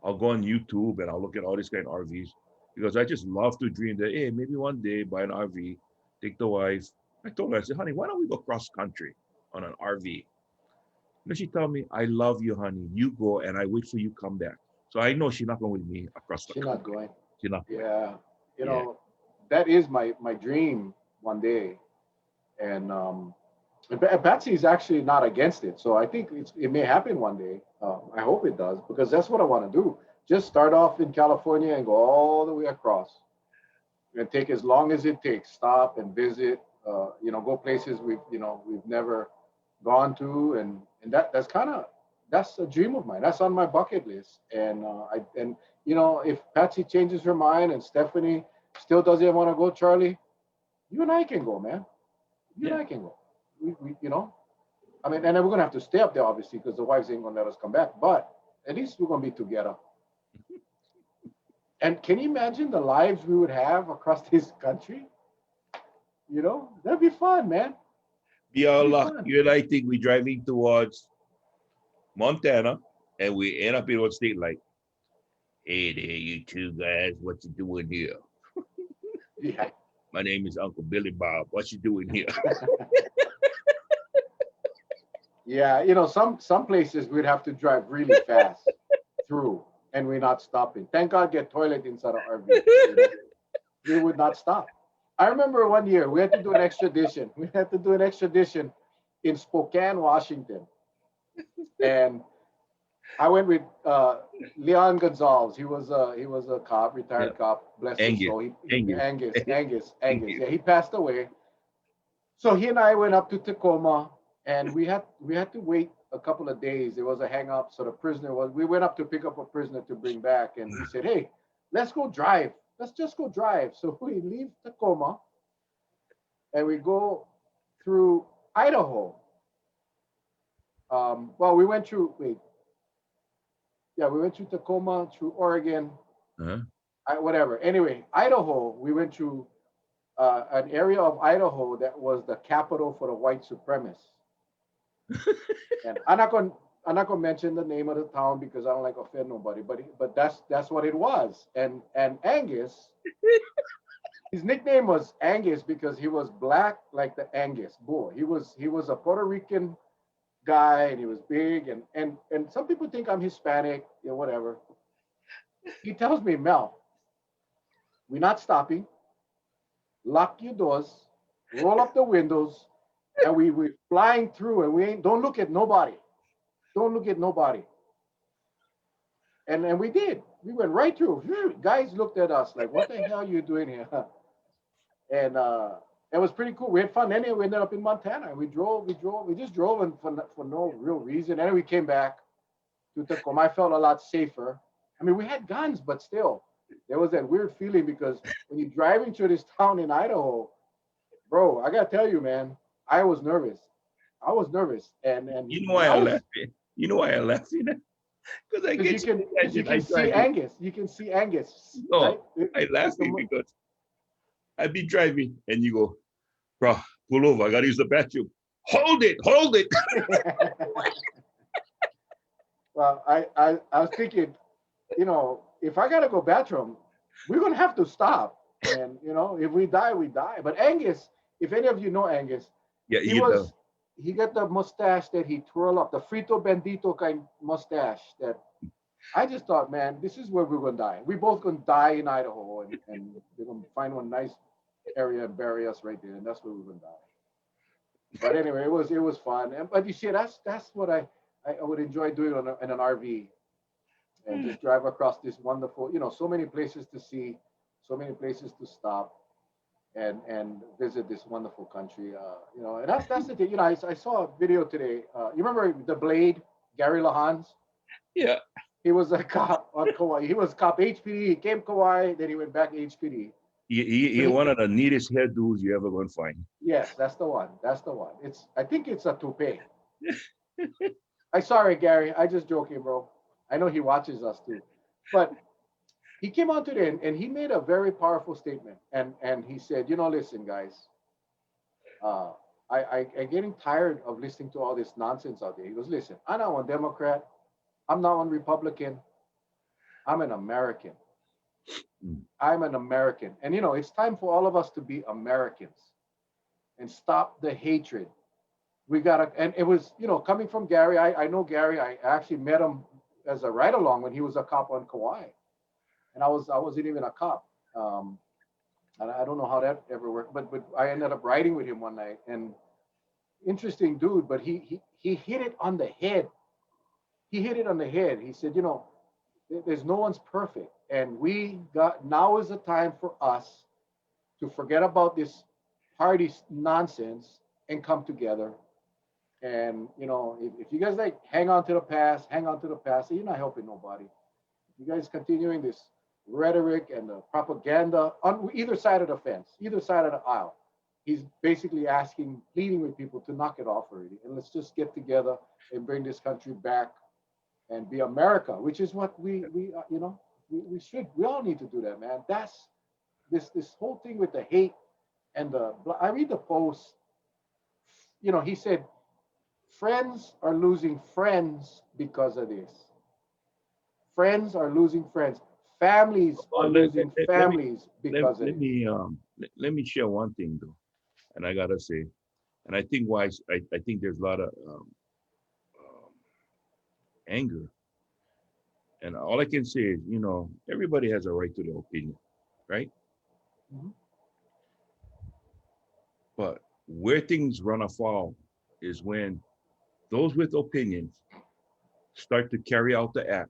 I'll go on YouTube and I'll look at all these kind of RVs because I just love to dream that, hey, maybe one day buy an RV, take the wife. I told her, I said, honey, why don't we go cross country on an RV? And she told me, I love you, honey. You go and I wait for you come back. So I know she's not going with me across the She's not country. going. She's not going. Yeah, you Yeah. know that is my dream one day, and Patsy is actually not against it, so I think it may happen one day. I hope it does because that's what I want to do. Just start off in California and go all the way across, and take as long as it takes. Stop and visit. Go places we've never gone to, and that's a dream of mine. That's on my bucket list. And if Patsy changes her mind and Stephanie still doesn't want to go, Charlie, you and I can go, man. You and Yeah. I can go. I mean, and then we're gonna have to stay up there obviously because the wives ain't gonna let us come back. But at least we're gonna be together. And can you imagine the lives we would have across this country? That'd be fun, man. Be It'd our be luck. fun. You and I think we're driving towards Montana and we end up in one state like, hey there, you two guys, what you doing here? Yeah. My name is Uncle Billy Bob. What you doing here? Yeah, some places we'd have to drive really fast through, and we're not stopping. Thank God, get toilet inside of RV. We would not stop. I remember one year we had to do an extradition. We had to do an extradition in Spokane, Washington, and I went with Leon Gonzalez. He was a cop, Yeah. retired cop. Bless his Angus. soul. He Angus. Angus. Angus. Yeah, he passed away. So he and I went up to Tacoma, and we had to wait a couple of days. There was a hang up, so the prisoner was. We went up to pick up a prisoner to bring back, and he said, "Hey, let's go drive. Let's just go drive." So we leave Tacoma and we go through Idaho. Well, we went through. Wait, yeah, we went through Tacoma, through Oregon, Uh-huh. whatever. Anyway, Idaho. We went through an area of Idaho that was the capital for the white supremacists. And I'm not gonna mention the name of the town because I don't like offend nobody, but that's what it was. And Angus, his nickname was Angus because he was black like the Angus bull. He was a Puerto Rican guy and he was big and some people think I'm Hispanic, whatever. He tells me, Mel, we're not stopping. Lock your doors, roll up the windows, and we're flying through, and we ain't. Don't look at nobody. Don't look at nobody. And we did. We went right through. Phew. Guys looked at us like, what the hell are you doing here? And it was pretty cool. We had fun. Anyway, we ended up in Montana. We just drove and for no real reason. And then we came back to Tacoma. I felt a lot safer. I mean, we had guns, but still, there was that weird feeling because when you're driving through this town in Idaho, bro, I gotta tell you, man, I was nervous. I was nervous, and You know why I I'm was laughing? You know why I'm laughing? Because I because get you. you Imagine I can see driving. Angus. You can see Angus, right? No, I It's the laughing because I be driving and you go, bro, pull over. I gotta use the bathroom. Hold it, hold it. well, I was thinking, if I gotta go bathroom, we're gonna have to stop. And if we die, we die. But Angus, if any of you know Angus, Yeah, he you know. was he got the mustache that he twirl up, the Frito Bendito kind mustache that I just thought, man, this is where we're gonna die. We both gonna die in Idaho and they're gonna find one nice area and bury us right there, and that's where we're gonna die. But anyway, it was fun. But you see, that's what I would enjoy doing in an RV and just drive across this wonderful, so many places to see, so many places to stop and visit this wonderful country. And that's the thing. I saw a video today. You remember the Blade, Gary Lahans? Yeah. He was a cop on Kauai. He was cop HPD. He came Kauai, then he went back HPD. He one of the neatest hairdos you ever gonna find. Yes, that's the one. That's the one. I think it's a toupee. I sorry, Gary. I just joking, bro. I know he watches us too. But he came on today and he made a very powerful statement. And he said, listen, guys, uh, I'm getting tired of listening to all this nonsense out there. He goes, listen, I'm not one Democrat. I'm not one Republican. I'm an American. Mm. I'm an American. And it's time for all of us to be Americans and stop the hatred. We gotta, and it was, coming from Gary. I know Gary. I actually met him as a ride along when he was a cop on Kauai, and I wasn't even a cop. And I don't know how that ever worked, but I ended up riding with him one night, and interesting dude. But he hit it on the head. He hit it on the head. He said, there's no one's perfect, and now is the time for us to forget about this party nonsense and come together. And if you guys like hang on to the past, you're not helping nobody. If you guys continuing this rhetoric and the propaganda on either side of the fence, either side of the aisle, he's basically pleading with people to knock it off already, and let's just get together and bring this country back and be America, which is what we should. We all need to do that, man. That's this whole thing with the hate and I read the post. He said friends are losing friends because of this. Friends are losing friends. Families are losing families because of this. Let me share one thing though, and I gotta say, and I think why I think there's a lot of anger, and all I can say is, everybody has a right to their opinion, right? Mhm. But where things run afoul is when those with opinions start to carry out the act,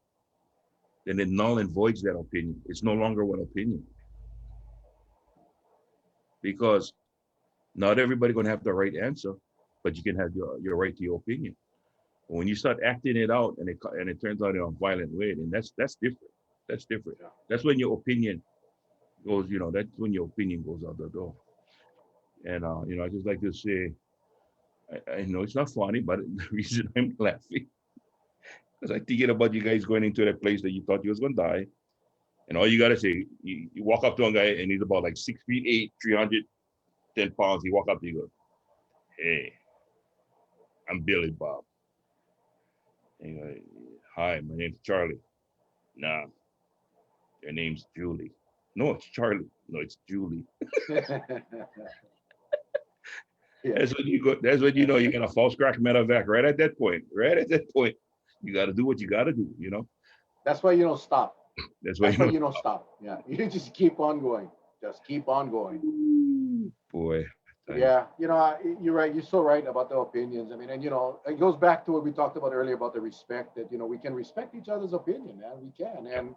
then it null and voids that opinion. It's no longer one opinion because not everybody gonna have the right answer, but you can have your right to your opinion. But when you start acting it out and it turns out in a violent way, then that's different. That's different. Yeah. That's when your opinion goes. That's when your opinion goes out the door. And I just like to say, I know it's not funny, but the reason I'm laughing because I'm thinking about you guys going into that place that you thought you was gonna die, and all you gotta say, you walk up to a guy and he's about like 6'8", 310 pounds. You walk up to you, go, "Hey, I'm Billy Bob." And you go, "Hi, my name's Charlie." "Nah, your name's Julie." "No, it's Charlie." "No, it's Julie." Yeah. That's when you go. That's when you know you got a false crack medevac right at that point. Right at that point, you got to do what you got to do. That's why you don't stop. That's why That's why you you don't stop. Yeah, you just keep on going. Just keep on going. know, boy, I tell you. Yeah, you're right. You're so right about the opinions. I mean, and it goes back to what we talked about earlier about the respect that we can respect each other's opinion, man. We can, Yeah, and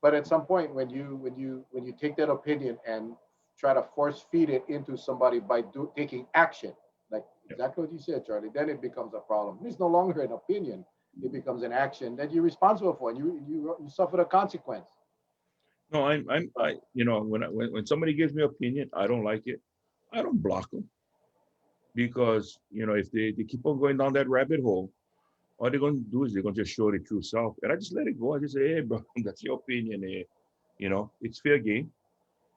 but at some point when you take that opinion and try to force feed it into somebody by taking action, like yeah. exactly what you said, Charlie, then it becomes a problem. It's no longer an opinion; it becomes an action that you're responsible for, and you suffer the consequence. No, when somebody gives me opinion, I don't like it. I don't block them because if they keep on going down that rabbit hole, all they're going to do is they're going to just show their true self, and I just let it go. I just say, hey, bro, that's your opinion. It's fair game.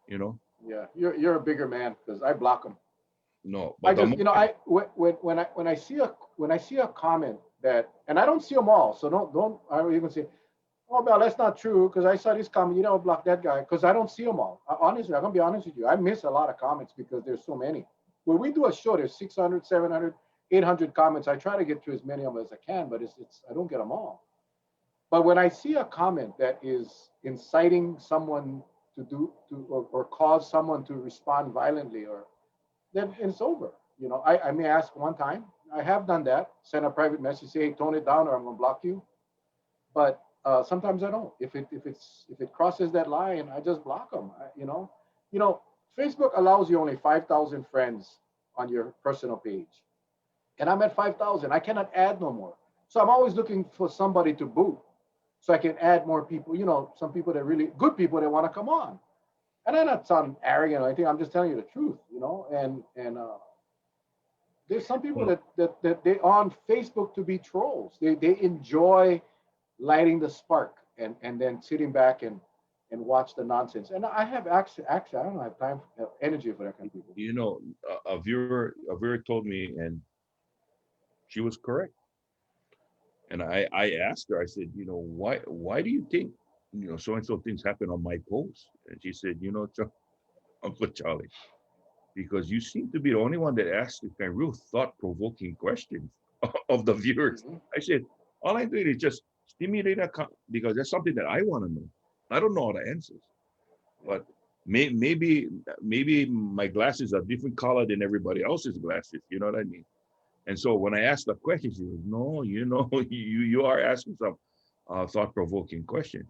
You know, Yeah, you're a bigger man because I block them. no, I but the just, moment, when I see a comment that, and I don't see them all, so don't I don't even say, oh Mel, that's not true because I saw this comment. You never block that guy because I don't see them all. Honestly, I'm gonna be honest with you. I miss a lot of comments because there's so many. When we do a show, there's 600, 700, 800 comments. I try to get to as many of them as I can, but it's I don't get them all. But when I see a comment that is inciting someone or cause someone to respond violently, or then it's over. I may ask one time. I have done that. Send a private message, say, hey, tone it down, or I'm gonna block you. But sometimes I don't. If it crosses that line, I just block them. Facebook allows you only 5,000 friends on your personal page, and I'm at 5,000. I cannot add no more. So I'm always looking for somebody to boot, so I can add more people. Some people that really good people that want to come on. And I'm not sounding arrogant or anything. I'm just telling you the truth. And there's some people well, that they on Facebook to be trolls. They enjoy lighting the spark and then sitting back and watch the nonsense. And I have actually I don't have time energy for that kind of people. you know, a viewer told me, and she was correct. And I asked her, I said, why do you think, so and so things happen on my post? And she said, Uncle Charlie, because you seem to be the only one that asks the kind of real thought-provoking questions of the viewers. Hmm. I said, all I'm doing is just stimulate because that's something that I want to know. I don't know all the answers, Yeah. but maybe my glasses are different color than everybody else's glasses. You know what I mean? And so when I asked the question, she goes, "No, you are asking some thought-provoking questions."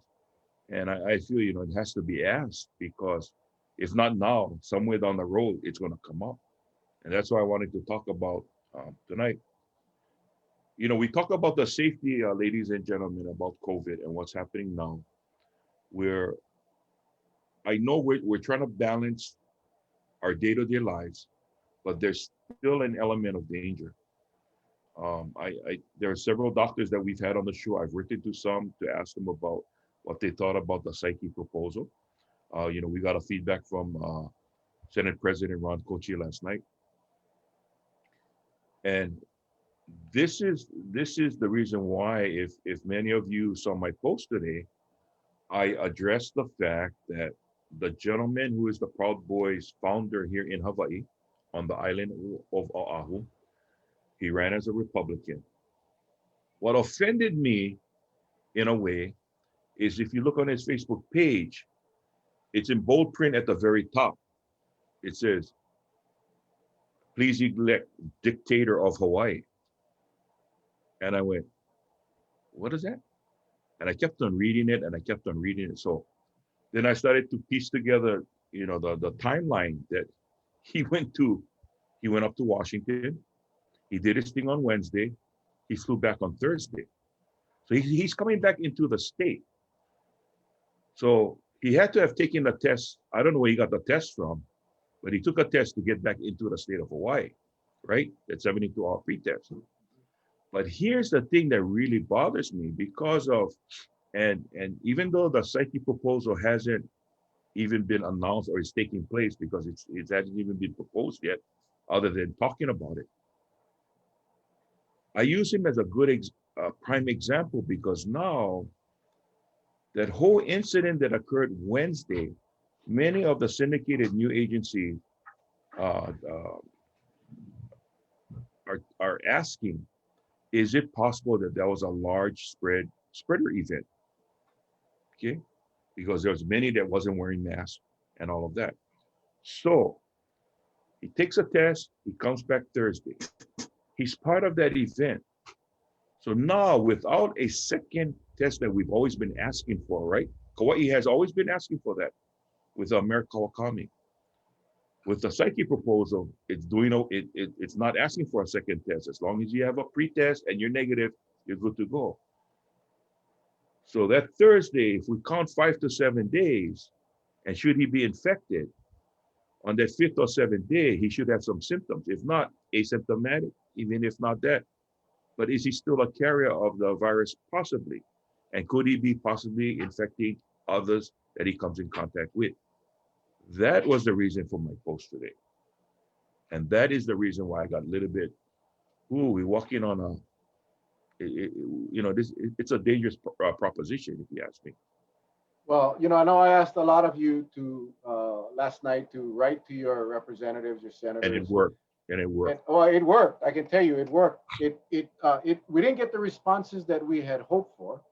And I feel it has to be asked because if not now, somewhere down the road, it's going to come up. And that's why I wanted to talk about tonight. We talk about the safety, ladies and gentlemen, about COVID and what's happening now. Where I know we're trying to balance our day-to-day lives, but there's still an element of danger. There are several doctors that we've had on the show. I've written to some to ask them about what they thought about the psyche proposal. We got a feedback from Senate President Ron Kochi last night, and this is the reason why, if many of you saw my post today, I addressed the fact that the gentleman who is the Proud Boys founder here in Hawaii, on the island of Oahu, he ran as a Republican. What offended me, in a way, is if you look on his Facebook page, it's in bold print at the very top. It says, please elect dictator of Hawaii. And I went, what is that? And I kept on reading it and I kept on reading it. So then I started to piece together, the timeline that he went to. He went up to Washington. He did his thing on Wednesday. He flew back on Thursday. So he's coming back into the state. So he had to have taken the test. I don't know where he got the test from, but he took a test to get back into the state of Hawaii, right? That 72-hour pre-test. But here's the thing that really bothers me because of, and even though the psyche proposal hasn't even been announced or is taking place because it hasn't even been proposed yet, other than talking about it. I use him as a good prime example because now that whole incident that occurred Wednesday, many of the syndicated news agencies uh, uh, are asking, is it possible that that was a large spreader event? Okay. because there's many that wasn't wearing masks and all of that. So he takes a test, he comes back Thursday. He's part of that event. So now, without a second test that we've always been asking for, right? Kauai has always been asking for that with America Kawakami. With the Psyche proposal, it's doing it's not asking for a second test. As long as you have a pre-test and you're negative, you're good to go. So that Thursday, if we count 5 to 7 days, and should he be infected, on that 5th or 7th day, he should have some symptoms. If not, asymptomatic, even if not that. But is he still a carrier of the virus? Possibly. And could he be possibly infecting others that he comes in contact with? That was the reason for my post today. And that is the reason why I got a little bit, we're walking on a, it's a dangerous proposition, if you ask me. Well, I know I asked a lot of you to last night to write to your representatives, your senators. And it worked. And it worked. It worked. I can tell you, it worked. We didn't get the responses that we had hoped for.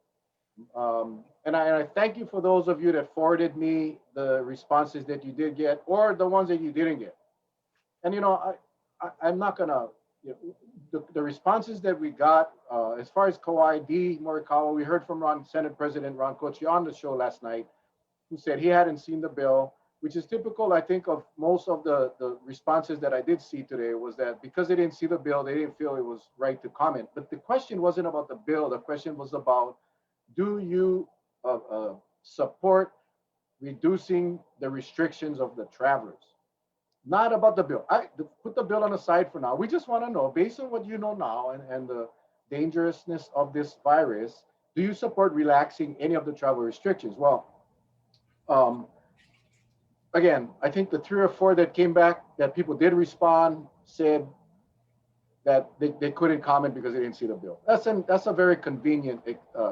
And I thank you for those of you that forwarded me the responses that you did get, or the ones that you didn't get. And I'm not gonna. The responses that we got, as far as Kauai D. Morikawa, we heard from Senate President Ron Kochi on the show last night, who said he hadn't seen the bill, which is typical, I think, of most of the responses that I did see today, was that because they didn't see the bill, they didn't feel it was right to comment. But the question wasn't about the bill. The question was about, do you support reducing the restrictions of the travelers? Not about the bill. Put the bill on the side for now. We just want to know, based on what you know now and the dangerousness of this virus, do you support relaxing any of the travel restrictions? Well, again, I think the 3 or 4 that came back that people did respond said that they couldn't comment because they didn't see the bill. That's a very convenient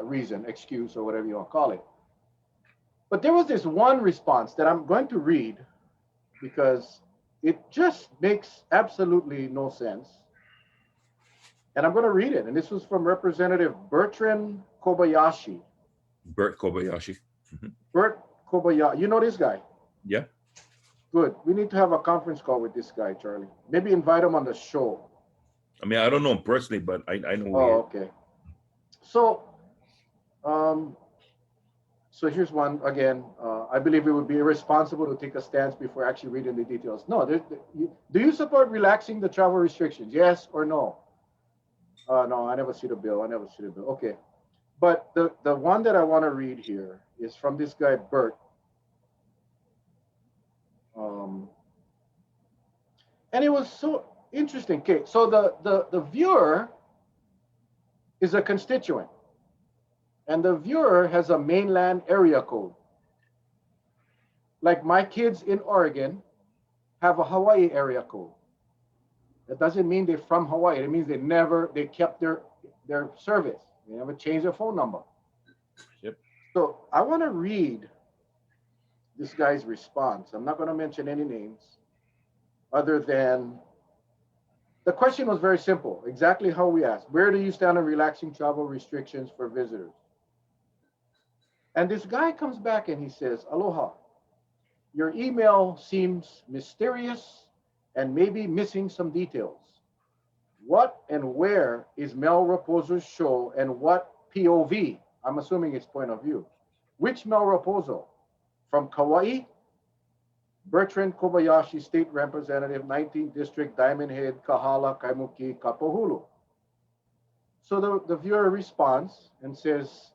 reason, excuse, or whatever you want to call it. But there was this one response that I'm going to read because it just makes absolutely no sense. And I'm going to read it. And this was from Representative Bertrand Kobayashi. Bert Kobayashi. Mm-hmm. Bert Kobayashi. You know this guy? Yeah. Good. We need to have a conference call with this guy, Charlie. Maybe invite him on the show. I mean, I don't know him personally, but I know. Oh, okay. So, so here's one again. I believe it would be irresponsible to take a stance before actually reading the details. No, do you support relaxing the travel restrictions? Yes or no? No, I never see the bill. Okay. But the one that I want to read here is from this guy, Bert. And it was so interesting. Okay, so the viewer is a constituent. And the viewer has a mainland area code. Like my kids in Oregon have a Hawaii area code. That doesn't mean they're from Hawaii. It means they kept their service. They never changed their phone number. Yep. So I want to read this guy's response. I'm not going to mention any names other than the question was very simple, exactly how we asked. Where do you stand on relaxing travel restrictions for visitors? And this guy comes back and he says, aloha, your email seems mysterious and maybe missing some details. What and where is Mel Raposo's show and what POV? I'm assuming it's point of view. Which Mel Raposo? From Kauai? Bertrand Kobayashi, State Representative, 19th District, Diamond Head, Kahala, Kaimuki, Kapohulu. So the viewer responds and says,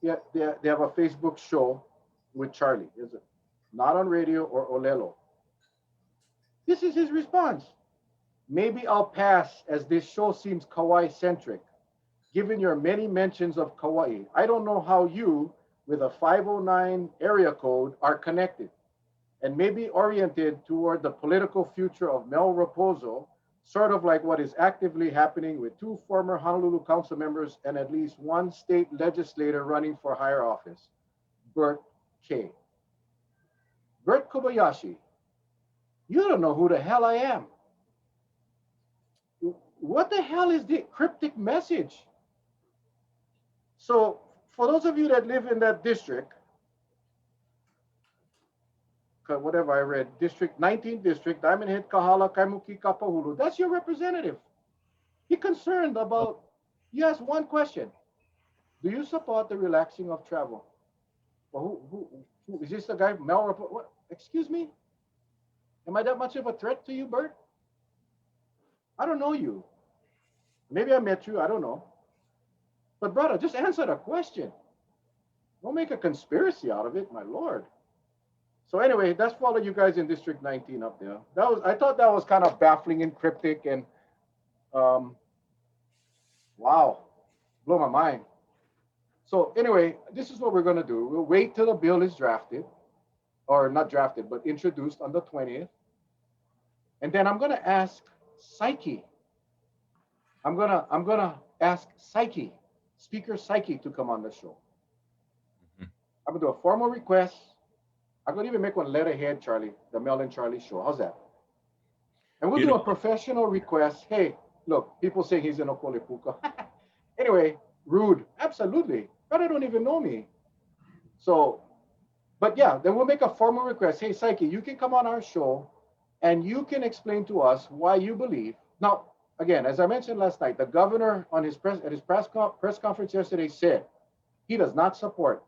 yeah, they have a Facebook show with Charlie, is it? Not on radio or Olelo. This is his response. Maybe I'll pass as this show seems Kauai-centric, given your many mentions of Kauai. I don't know how you, with a 509 area code, are connected and maybe oriented toward the political future of Mel Raposo, sort of like what is actively happening with 2 former Honolulu council members and at least 1 state legislator running for higher office, Bert K. Bert Kobayashi, you don't know who the hell I am. What the hell is the cryptic message? So for those of you that live in that district, whatever I read, District 19 District, Diamond Head, Kahala, Kaimuki, Kapahulu. That's your representative. He concerned about, you asked one question. Do you support the relaxing of travel? Well, who is this the guy, Mel? What? Excuse me? Am I that much of a threat to you, Bert? I don't know you. Maybe I met you, I don't know. But brother, just answer the question. Don't make a conspiracy out of it, my lord. So anyway, that's for all of you guys in District 19 up there. I thought that was kind of baffling and cryptic and um, wow, blow my mind. So anyway, this is what we're gonna do. We'll wait till the bill is drafted, or not drafted, but introduced on the 20th. And then I'm gonna ask Psyche. I'm gonna ask Psyche, Speaker Psyche, to come on the show. Mhm. I'm gonna do a formal request. I'm gonna even make one letterhead, Charlie, the Mel and Charlie show. How's that? And we'll You do know, a professional request. Hey, look, people say he's in Okolipuka. Anyway, rude. Absolutely. But I don't even know me. So, but yeah, then we'll make a formal request. Hey, Psyche, you can come on our show and you can explain to us why you believe. Now, again, as I mentioned last night, the governor on his press conference yesterday said he does not support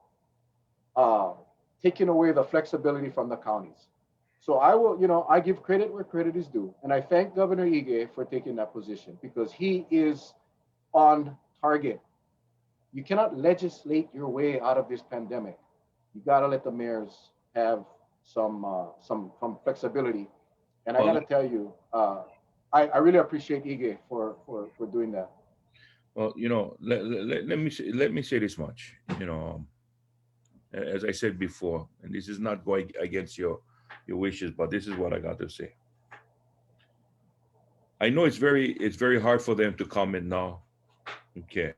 uh, taking away the flexibility from the counties. So I will, I give credit where credit is due. And I thank Governor Ige for taking that position because he is on target. You cannot legislate your way out of this pandemic. You got to let the mayors have some flexibility. And I got well, to tell you, I really appreciate Ige for doing that. well, let me say this much. As I said before, and this is not going against your wishes, but this is what I got to say. I know it's very hard for them to comment now. Okay,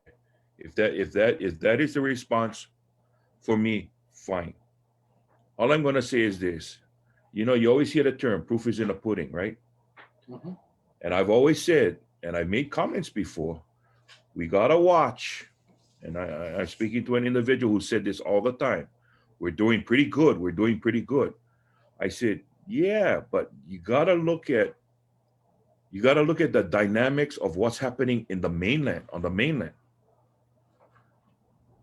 if that is the response for me, fine. All I'm gonna say is this. You always hear the term "proof is in the pudding," right? Mhm. And I've always said, and I've made comments before, we gotta watch. And I'm speaking to an individual who said this all the time. We're doing pretty good. We're doing pretty good. I said, yeah, but you gotta look at the dynamics of what's happening in the mainland, on the mainland.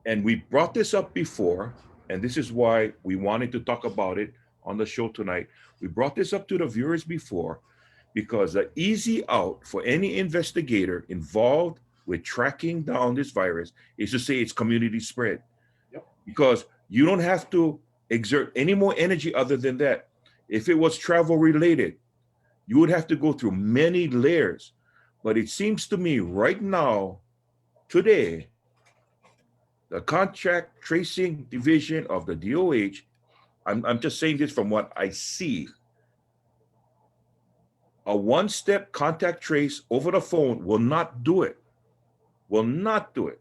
And we brought this up before, and this is why we wanted to talk about it on the show tonight. We brought this up to the viewers before because the easy out for any investigator involved with tracking down this virus is to say it's community spread, Yep. because you don't have to exert any more energy other than that. If it was travel related, you would have to go through many layers. But it seems to me right now, today, the contract tracing division of the DOH, I'm just saying this from what I see, a one-step contact trace over the phone will not do it. Will not do it.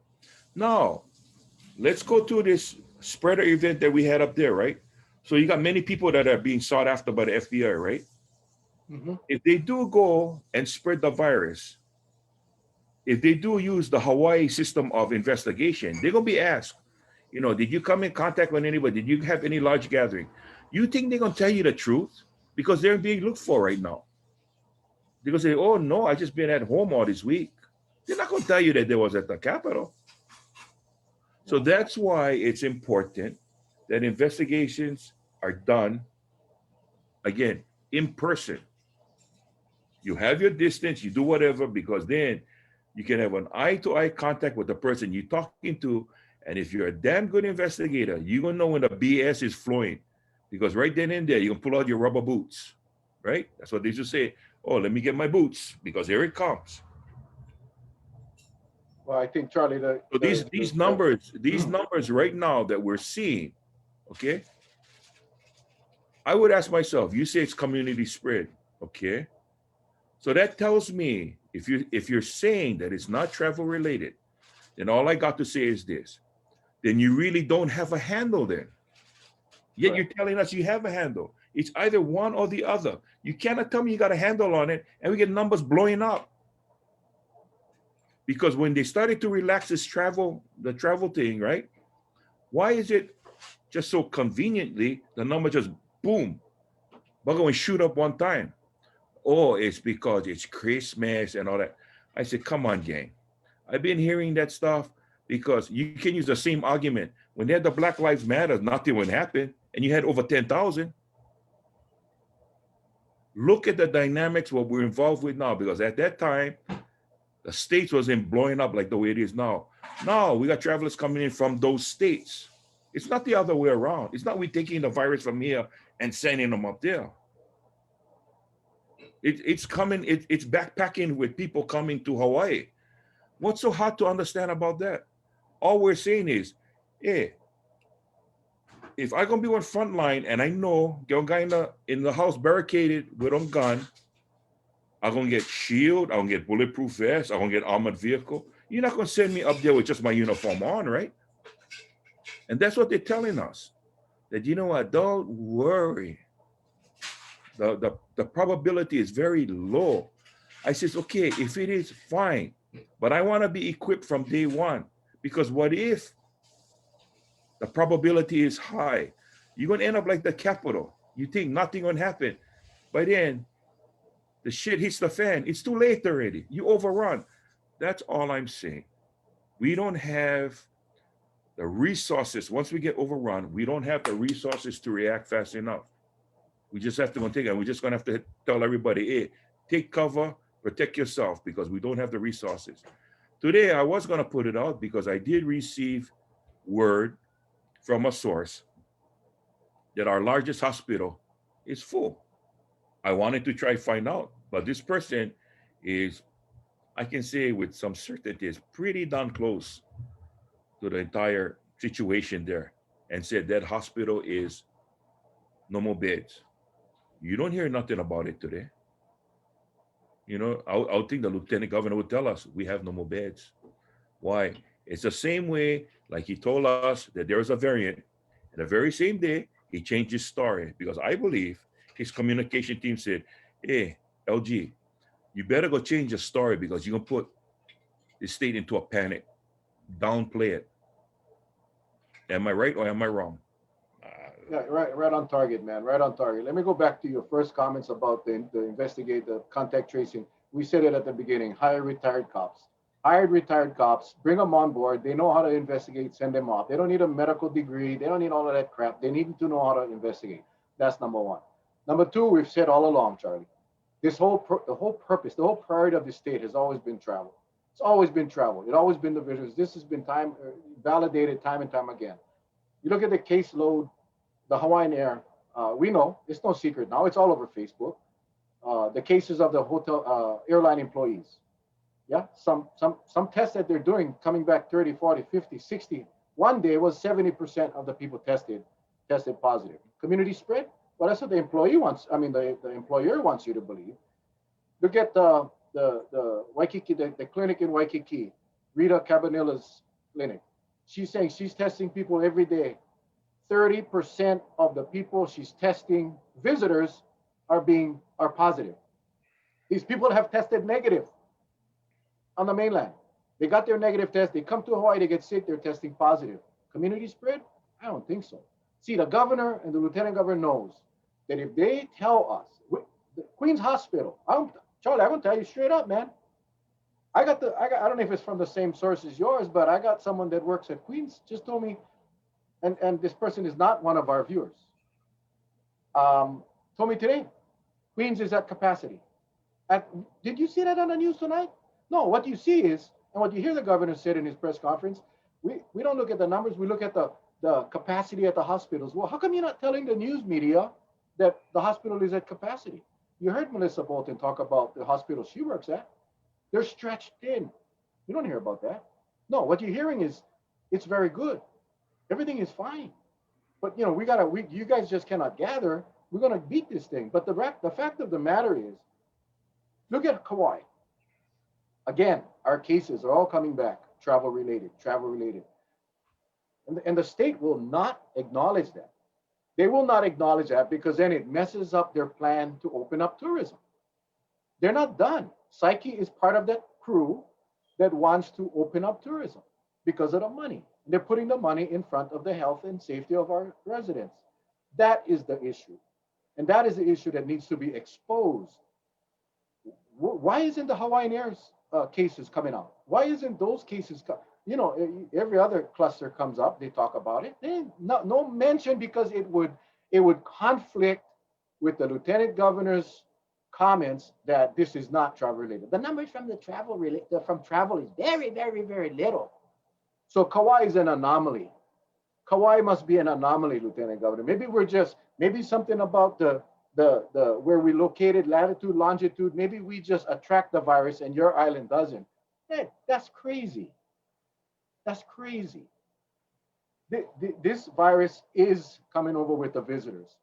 Now, let's go to this spreader event that we had up there, right? So you got many people that are being sought after by the FBI, right? Hmm. If they do go and spread the virus, if they do use the Hawaii system of investigation, they're gonna be asked, did you come in contact with anybody? Did you have any large gathering? You think they're gonna tell you the truth? Because they're being looked for right now. They're gonna say, oh no, I just been at home all this week. They're not gonna tell you that they was at the Capitol. So Yeah. that's why it's important that investigations are done again in person. You have your distance, you do whatever, because then you can have an eye-to-eye contact with the person you're talking to. And if you're a damn good investigator, you're gonna know when the BS is flowing. Because right then and there, you can pull out your rubber boots, right? That's what they should say. Oh, let me get my boots, because here it comes. Well, I think Charlie, So these numbers, these numbers right now that we're seeing, okay, I would ask myself, you say it's community spread, okay? So that tells me if you're saying that it's not travel related, then all I got to say is this. Then you really don't have a handle then. Yet you're correct. telling us you have a handle. It's either one or the other. You cannot tell me you got a handle on it and we get numbers blowing up. Because when they started to relax the travel thing, right? Why is it just so conveniently the number just boom? But going shoot up one time. Oh, it's because it's Christmas and all that. I said, come on, gang. I've been hearing that stuff because you can use the same argument. When they had the Black Lives Matter, nothing would happen, and you had over 10,000. Look at the dynamics what we're involved with now, because at that time, the states wasn't blowing up like the way it is now. Now we got travelers coming in from those states. It's not the other way around. It's not we taking the virus from here and sending them up there. It's coming, it's backpacking with people coming to Hawaii. What's so hard to understand about that? All we're saying is, hey, if I'm gonna be on front line and I know your guy in the house barricaded with a gun, I'm gonna get shield, I'm gonna get bulletproof vest, I'm gonna get armored vehicle. You're not gonna send me up there with just my uniform on, right? And that's what they're telling us. That you know what, don't worry. The probability is very low. I says, okay, if it is, fine. But I want to be equipped from day one. Because what if the probability is high? You're going to end up like the Capitol. You think nothing going to happen. By then, the shit hits the fan. It's too late already. You overrun. That's all I'm saying. We don't have the resources. Once we get overrun, we don't have the resources to react fast enough. We just have to go take it. We're just going to have to tell everybody, hey, take cover, protect yourself, because we don't have the resources. Today, I was going to put it out because I did receive word from a source that our largest hospital is full. I wanted to try find out, but this person is, I can say with some certainty, is pretty darn close to the entire situation there, and said that hospital is no more beds. You don't hear nothing about it today. You know, I would think the lieutenant governor would tell us we have no more beds. Why? It's the same way, like he told us that there is a variant. And the very same day, he changed his story because I believe his communication team said, hey, LG, you better go change your story because you're going to put the state into a panic. Downplay it. Am I right or am I wrong? Yeah, right on target, man. Right on target. Let me go back to your first comments about the investigate, the contact tracing. We said it at the beginning. Hire retired cops. Hired retired cops. Bring them on board. They know how to investigate. Send them off. They don't need a medical degree. They don't need all of that crap. They need to know how to investigate. That's number one. Number two, we've said all along, Charlie. The whole purpose, the whole priority of the state has always been travel. It's always been travel. It's always been the visitors. This has been validated time and time again. You look at the caseload, the Hawaiian Air, we know it's no secret now. It's all over Facebook. The cases of the hotel airline employees. Yeah, some tests that they're doing coming back 30, 40, 50, 60. One day was 70% of the people tested positive. Community spread? Well, that's what the employee wants. I mean, the employer wants you to believe. Look at the Waikiki, the clinic in Waikiki, Rita Cabanilla's clinic. She's saying she's testing people every day. 30% of the people she's testing, visitors, are positive. These people have tested negative on the mainland. They got their negative test. They come to Hawaii, they get sick, they're testing positive. Community spread? I don't think so. See, the governor and the lieutenant governor knows that if they tell us, the Queen's Hospital, Charlie, I'm gonna tell you straight up, man. I don't know if it's from the same source as yours, but I got someone that works at Queen's just told me, and this person is not one of our viewers, told me today, Queens is at capacity. Did you see that on the news tonight? No, what you see is, and what you hear the governor said in his press conference, we don't look at the numbers, we look at the capacity at the hospitals. Well, how come you're not telling the news media that the hospital is at capacity? You heard Melissa Bolton talk about the hospital she works at. They're stretched thin. You don't hear about that. No, what you're hearing is it's very good. Everything is fine. But you know, you guys just cannot gather. We're gonna beat this thing. But the fact of the matter is, look at Kauai. Again, our cases are all coming back, travel related. And the state will not acknowledge that. They will not acknowledge that because then it messes up their plan to open up tourism. They're not done. Psyche is part of that crew that wants to open up tourism because of the money. They're putting the money in front of the health and safety of our residents. That is the issue. And that is the issue that needs to be exposed. Why isn't the Hawaiian Airs cases coming out? Why isn't those cases, every other cluster comes up, they talk about it. No mention because it would conflict with the lieutenant governor's comments that this is not travel related. The numbers from from travel is very, very, very little. So Kauai is an anomaly. Kauai must be an anomaly, Lieutenant Governor. Maybe something about the where we located, latitude, longitude. Maybe we just attract the virus and your island doesn't. Hey, that's crazy. That's crazy. This virus is coming over with the visitors,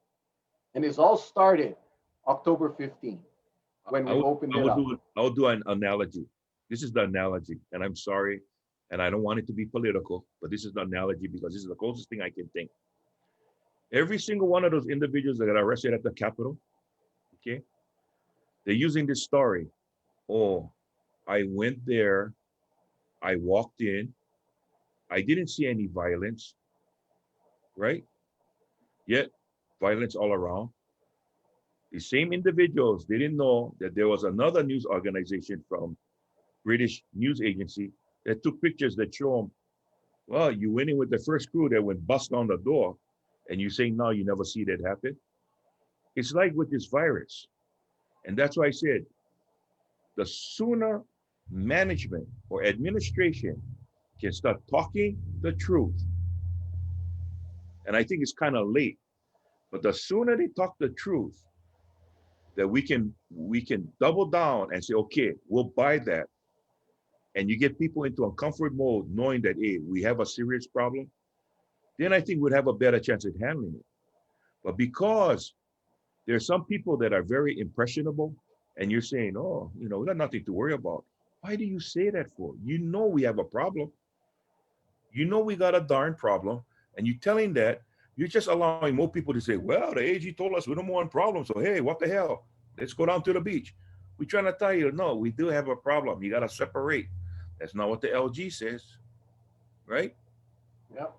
and it's all started October 15th when we opened it up. I'll do an analogy. This is the analogy, and I'm sorry, and I don't want it to be political, but this is the analogy because this is the closest thing I can think. Every single one of those individuals that got arrested at the Capitol, okay, they're using this story. Oh, I went there, I walked in, I didn't see any violence, right? Yet, violence all around. The same individuals didn't know that there was another news organization from British news agency that took pictures that show them, well, you went in with the first crew that went bust on the door, and you say, no, you never see that happen. It's like with this virus. And that's why I said, the sooner management or administration can start talking the truth, and I think it's kind of late, but the sooner they talk the truth, that we can double down and say, okay, we'll buy that. And you get people into a comfort mode knowing that, hey, we have a serious problem, then I think we'd have a better chance at handling it. But because there's some people that are very impressionable and you're saying, oh, we got nothing to worry about. Why do you say that for? You know we have a problem. You know we got a darn problem. And you're telling that, you're just allowing more people to say, well, the AG told us we don't want problems. So, hey, what the hell? Let's go down to the beach. We're trying to tell you, no, we do have a problem. You got to separate. That's not what the LG says, right? Yep.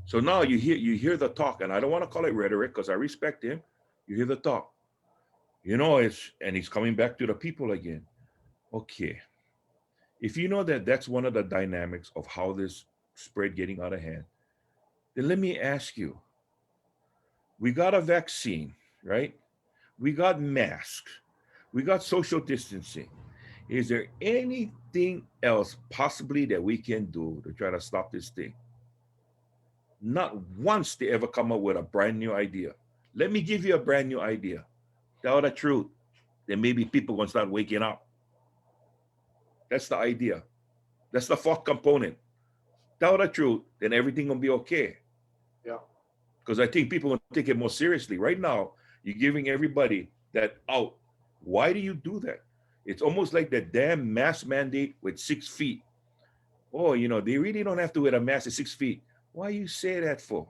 So now you hear the talk, and I don't want to call it rhetoric because I respect him. You hear the talk. And he's coming back to the people again. Okay. If you know that that's one of the dynamics of how this spread getting out of hand, then let me ask you, we got a vaccine, right? We got masks. We got social distancing. Is there anything else possibly that we can do to try to stop this thing? Not once they ever come up with a brand new idea. Let me give you a brand new idea. Tell the truth. Then maybe people gonna start waking up. That's the idea. That's the fourth component. Tell the truth, then everything gonna be okay. Yeah. Because I think people will take it more seriously. Right now, you're giving everybody that out. Why do you do that? It's almost like that damn mask mandate with 6 feet. Oh, they really don't have to wear a mask at 6 feet. Why you say that for?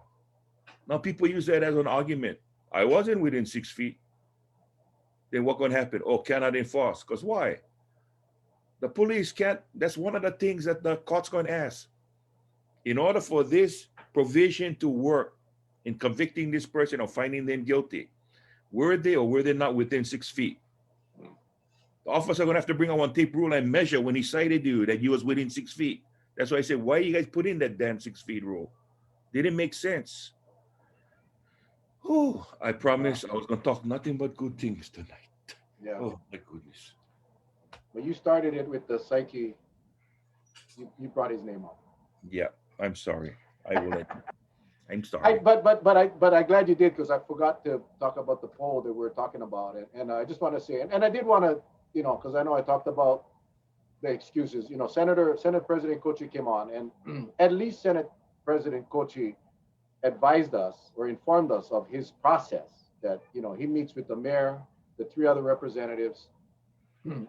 Now people use that as an argument. I wasn't within 6 feet. Then what gonna happen? Oh, cannot enforce. Because why? The police can't. That's one of the things that the court's gonna ask. In order for this provision to work in convicting this person or finding them guilty, were they or were they not within 6 feet? The officer gonna have to bring out one tape rule and measure when he cited you that you was within 6 feet. That's why I said, why you guys put in that damn 6 feet rule? Didn't make sense. Oh, I promise I was gonna talk nothing but good things tonight. Yeah. Oh my goodness. But you started it with the psyche. You brought his name up. Yeah, I'm sorry. I will let you. I'm sorry. But I'm glad you did because I forgot to talk about the poll that we're talking about, and I just want to say, and I did want to, because I know I talked about the excuses. Senate President Kochi came on, and at least Senate President Kochi advised us or informed us of his process that he meets with the mayor, the 3 other representatives,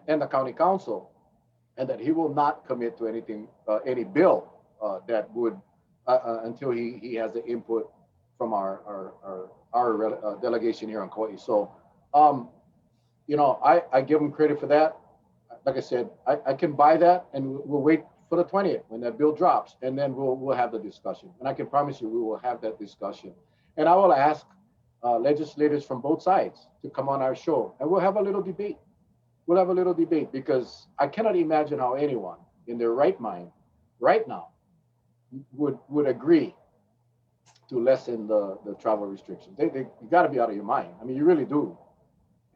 and the county council, and that he will not commit to anything, any bill that would until he has the input from our delegation here on Kauai. So, I give him credit for that. Like I said, I can buy that, and we'll wait for the 20th when that bill drops, and then we'll have the discussion. And I can promise you we will have that discussion. And I will ask legislators from both sides to come on our show, and we'll have a little debate. We'll have a little debate because I cannot imagine how anyone in their right mind, right now, would agree to lessen the travel restrictions. You got to be out of your mind. I mean, you really do.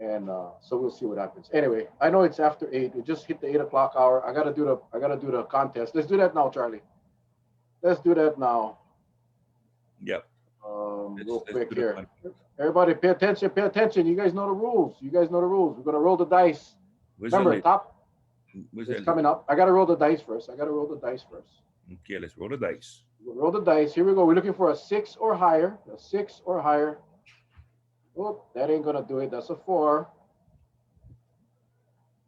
And so we'll see what happens. Anyway, I know it's after 8. We just hit the 8 o'clock hour. I gotta do the contest. Let's do that now, Charlie. Let's do that now. Yep. Real Let's quick do the here. fun. Everybody, pay attention. Pay attention. You guys know the rules. You guys know the rules. We're gonna roll the dice. Where's Remember, that? top Where's is that? coming up. I gotta roll the dice first. I gotta roll the dice first. Okay, let's roll the dice. We'll roll the dice. Here we go. We're looking for a 6 or higher. A 6 or higher. Oh, that ain't gonna do it. That's a 4.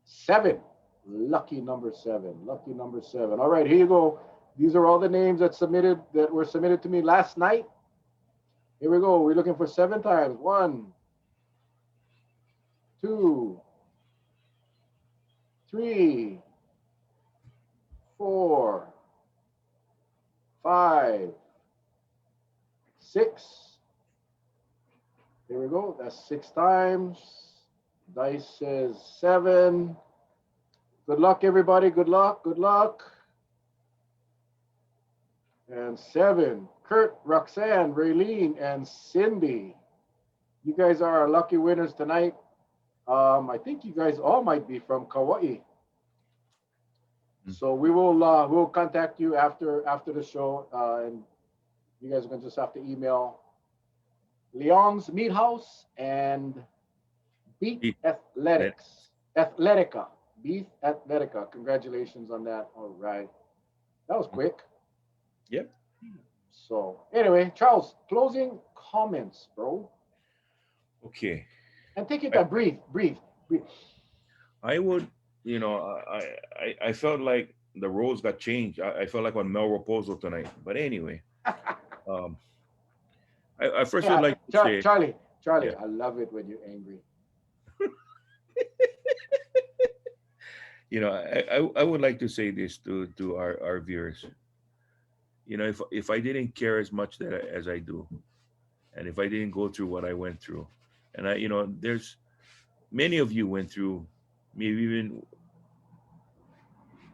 7. Lucky number 7. Lucky number 7. All right, here you go. These are all the names that were submitted to me last night. Here we go. We're looking for 7 times. 1, 2, 3, 4, 5, 6. Here we go. That's 6 times. Dice says 7. Good luck, everybody. Good luck. Good luck. And 7. Kurt, Roxanne, Raylene, and Cindy. You guys are our lucky winners tonight. I think you guys all might be from Kauai. So we'll contact you after the show, and you guys are gonna just have to email Leon's Meat House and Beat Athletics. Athletica. Beef Athletica. Congratulations on that. All right. That was quick. Yep. So anyway, Charles, closing comments, bro. Okay. And take it back. Breathe. I would, I felt like the roles got changed. I felt like on Mel Raposo tonight. But anyway, um, I first would like to say, Charlie, yeah. I love it when you're angry. I would like to say this to our viewers. If I didn't care as much as I do, and if I didn't go through what I went through, and there's many of you went through maybe even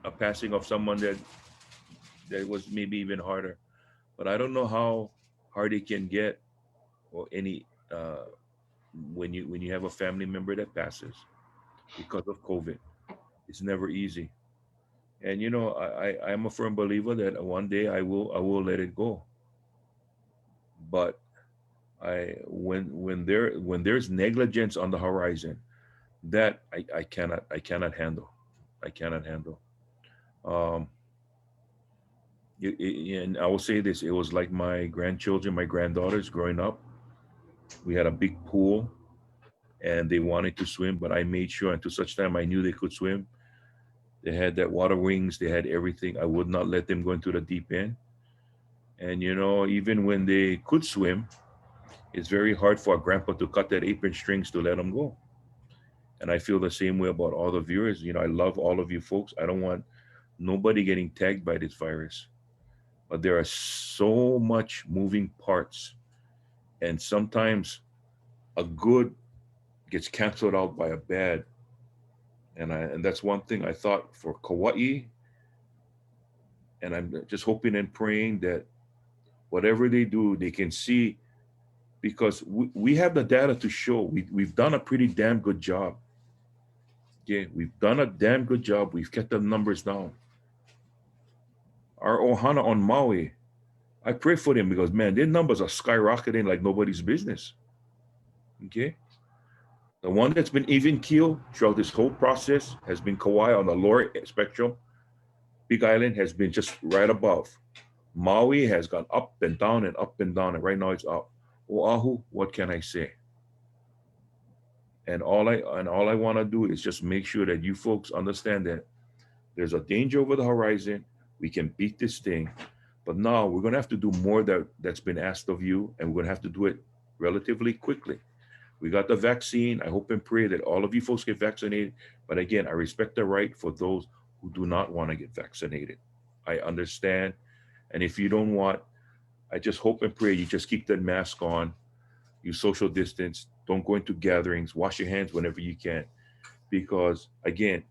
a passing of someone that was maybe even harder, but I don't know how hard it can get, or any when you have a family member that passes because of COVID. It's never easy. And I am a firm believer that one day I will let it go. But when there's negligence on the horizon, that I cannot handle. I cannot handle. Um, and I will say this: it was like my grandchildren, my granddaughters growing up. We had a big pool, and they wanted to swim, but I made sure until such time I knew they could swim. They had that water wings. They had everything. I would not let them go into the deep end. And even when they could swim, it's very hard for a grandpa to cut that apron strings to let them go. And I feel the same way about all the viewers. I love all of you folks. I don't want nobody getting tagged by this virus. But there are so much moving parts, and sometimes a good gets canceled out by a bad. And that's one thing I thought for Kauai. And I'm just hoping and praying that whatever they do, they can see, because we have the data to show we've done a pretty damn good job. Yeah, we've done a damn good job. We've kept the numbers down. Our Ohana on Maui, I pray for them because, man, their numbers are skyrocketing like nobody's business. Okay. The one that's been even keel throughout this whole process has been Kauai on the lower spectrum. Big Island has been just right above. Maui has gone up and down and up and down, and right now it's up. Oahu, what can I say? And all I want to do is just make sure that you folks understand that there's a danger over the horizon. We can beat this thing, but now we're gonna have to do more that's been asked of you, and we're gonna have to do it relatively quickly. We got the vaccine. I hope and pray that all of you folks get vaccinated. But again, I respect the right for those who do not want to get vaccinated. I understand. And if you don't want, I just hope and pray you just keep that mask on. You social distance. Don't go into gatherings. Wash your hands whenever you can, because again,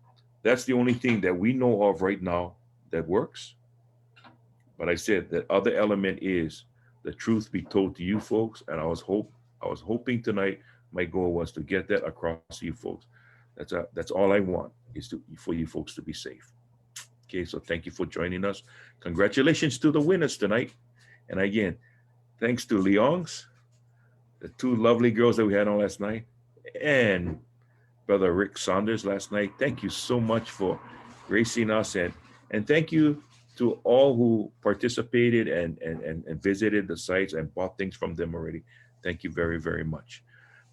that's the only thing that we know of right now that works. But I said that other element is the truth be told to you folks, and I was hoping tonight my goal was to get that across to you folks. That's all I want is to for you folks to be safe. Okay, so thank you for joining us. Congratulations to the winners tonight, and again, thanks to Leongs, the two lovely girls that we had on last night, and Brother Rick Saunders last night. Thank you so much for gracing us, and thank you to all who participated and visited the sites and bought things from them already. Thank you very, very much.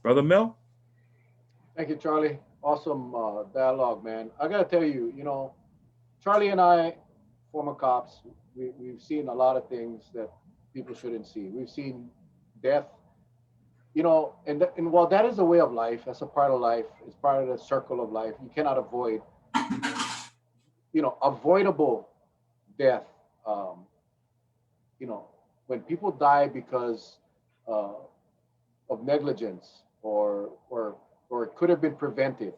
Brother Mel? Thank you, Charlie. Awesome dialogue, man. I gotta tell you, Charlie and I, former cops, we've seen a lot of things that people shouldn't see. We've seen death, and while that is a way of life, that's a part of life, it's part of the circle of life. You cannot avoid, avoidable death. Um, when people die because uh, of negligence or it could have been prevented.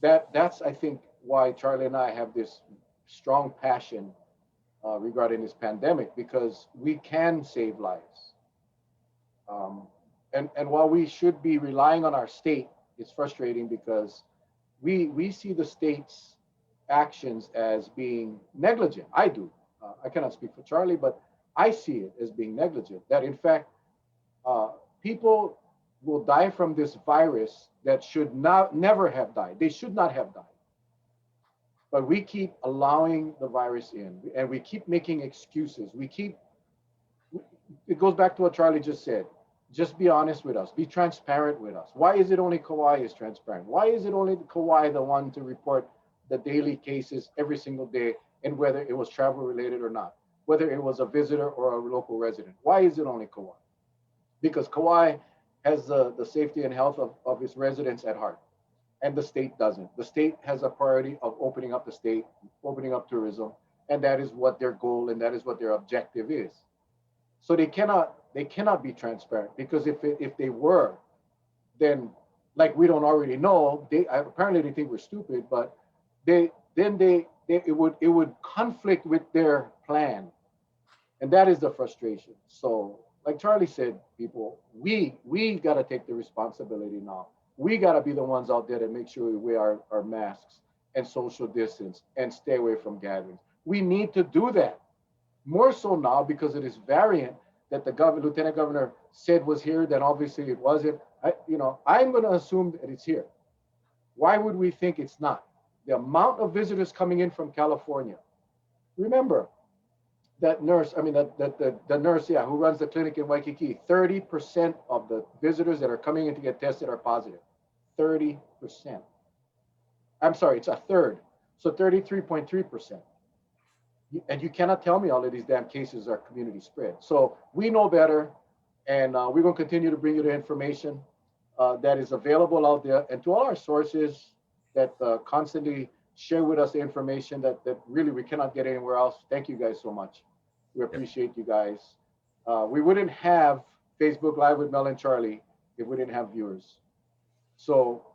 That's I think why Charlie and I have this strong passion regarding this pandemic because we can save lives. Um, and while we should be relying on our state, it's frustrating because we see the state's actions as being negligent. I do. I cannot speak for Charlie, but I see it as being negligent. That in fact, uh, people will die from this virus that should not never have died. They should not have died. But we keep allowing the virus in, and we keep making excuses. It goes back to what Charlie just said. Just be honest with us. Be transparent with us. Why is it only Kauai is transparent? Why is it only Kauai the one to report the daily cases every single day and whether it was travel related or not, whether it was a visitor or a local resident? Why is it only Kauai? Because Kauai has the safety and health of its residents at heart, and the state doesn't. The state has a priority of opening up the state, opening up tourism, and that is what their goal and that is what their objective is. So they cannot be transparent because if they were, then like we don't already know, apparently they think we're stupid, but it would conflict with their plan, and that is the frustration. So like Charlie said, people, we got to take the responsibility now. We got to be the ones out there to make sure we wear our masks and social distance and stay away from gatherings. We need to do that more so now because of this variant that the lieutenant governor said was here. Then obviously it wasn't. I'm going to assume that it's here. Why would we think it's not? The amount of visitors coming in from California. Remember, that nurse, I mean, the nurse, yeah, who runs the clinic in Waikiki, 30% of the visitors that are coming in to get tested are positive. 30%. I'm sorry, it's a third. So 33.3%. And you cannot tell me all of these damn cases are community spread. So we know better, and we're going to continue to bring you the information that is available out there, and to all our sources that constantly share with us the information that really we cannot get anywhere else. Thank you guys so much. We appreciate you guys. We wouldn't have Facebook Live with Mel and Charlie if we didn't have viewers. So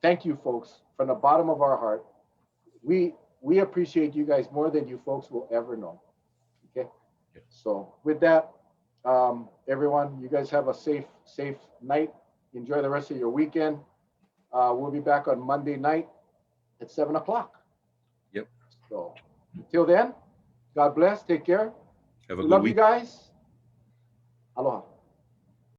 thank you, folks, from the bottom of our heart. We appreciate you guys more than you folks will ever know. Okay. So with that, everyone, you guys have a safe night. Enjoy the rest of your weekend. We'll be back on Monday night at 7:00. Yep. So until then, God bless. Take care. Have a We good love week. you guys. Aloha.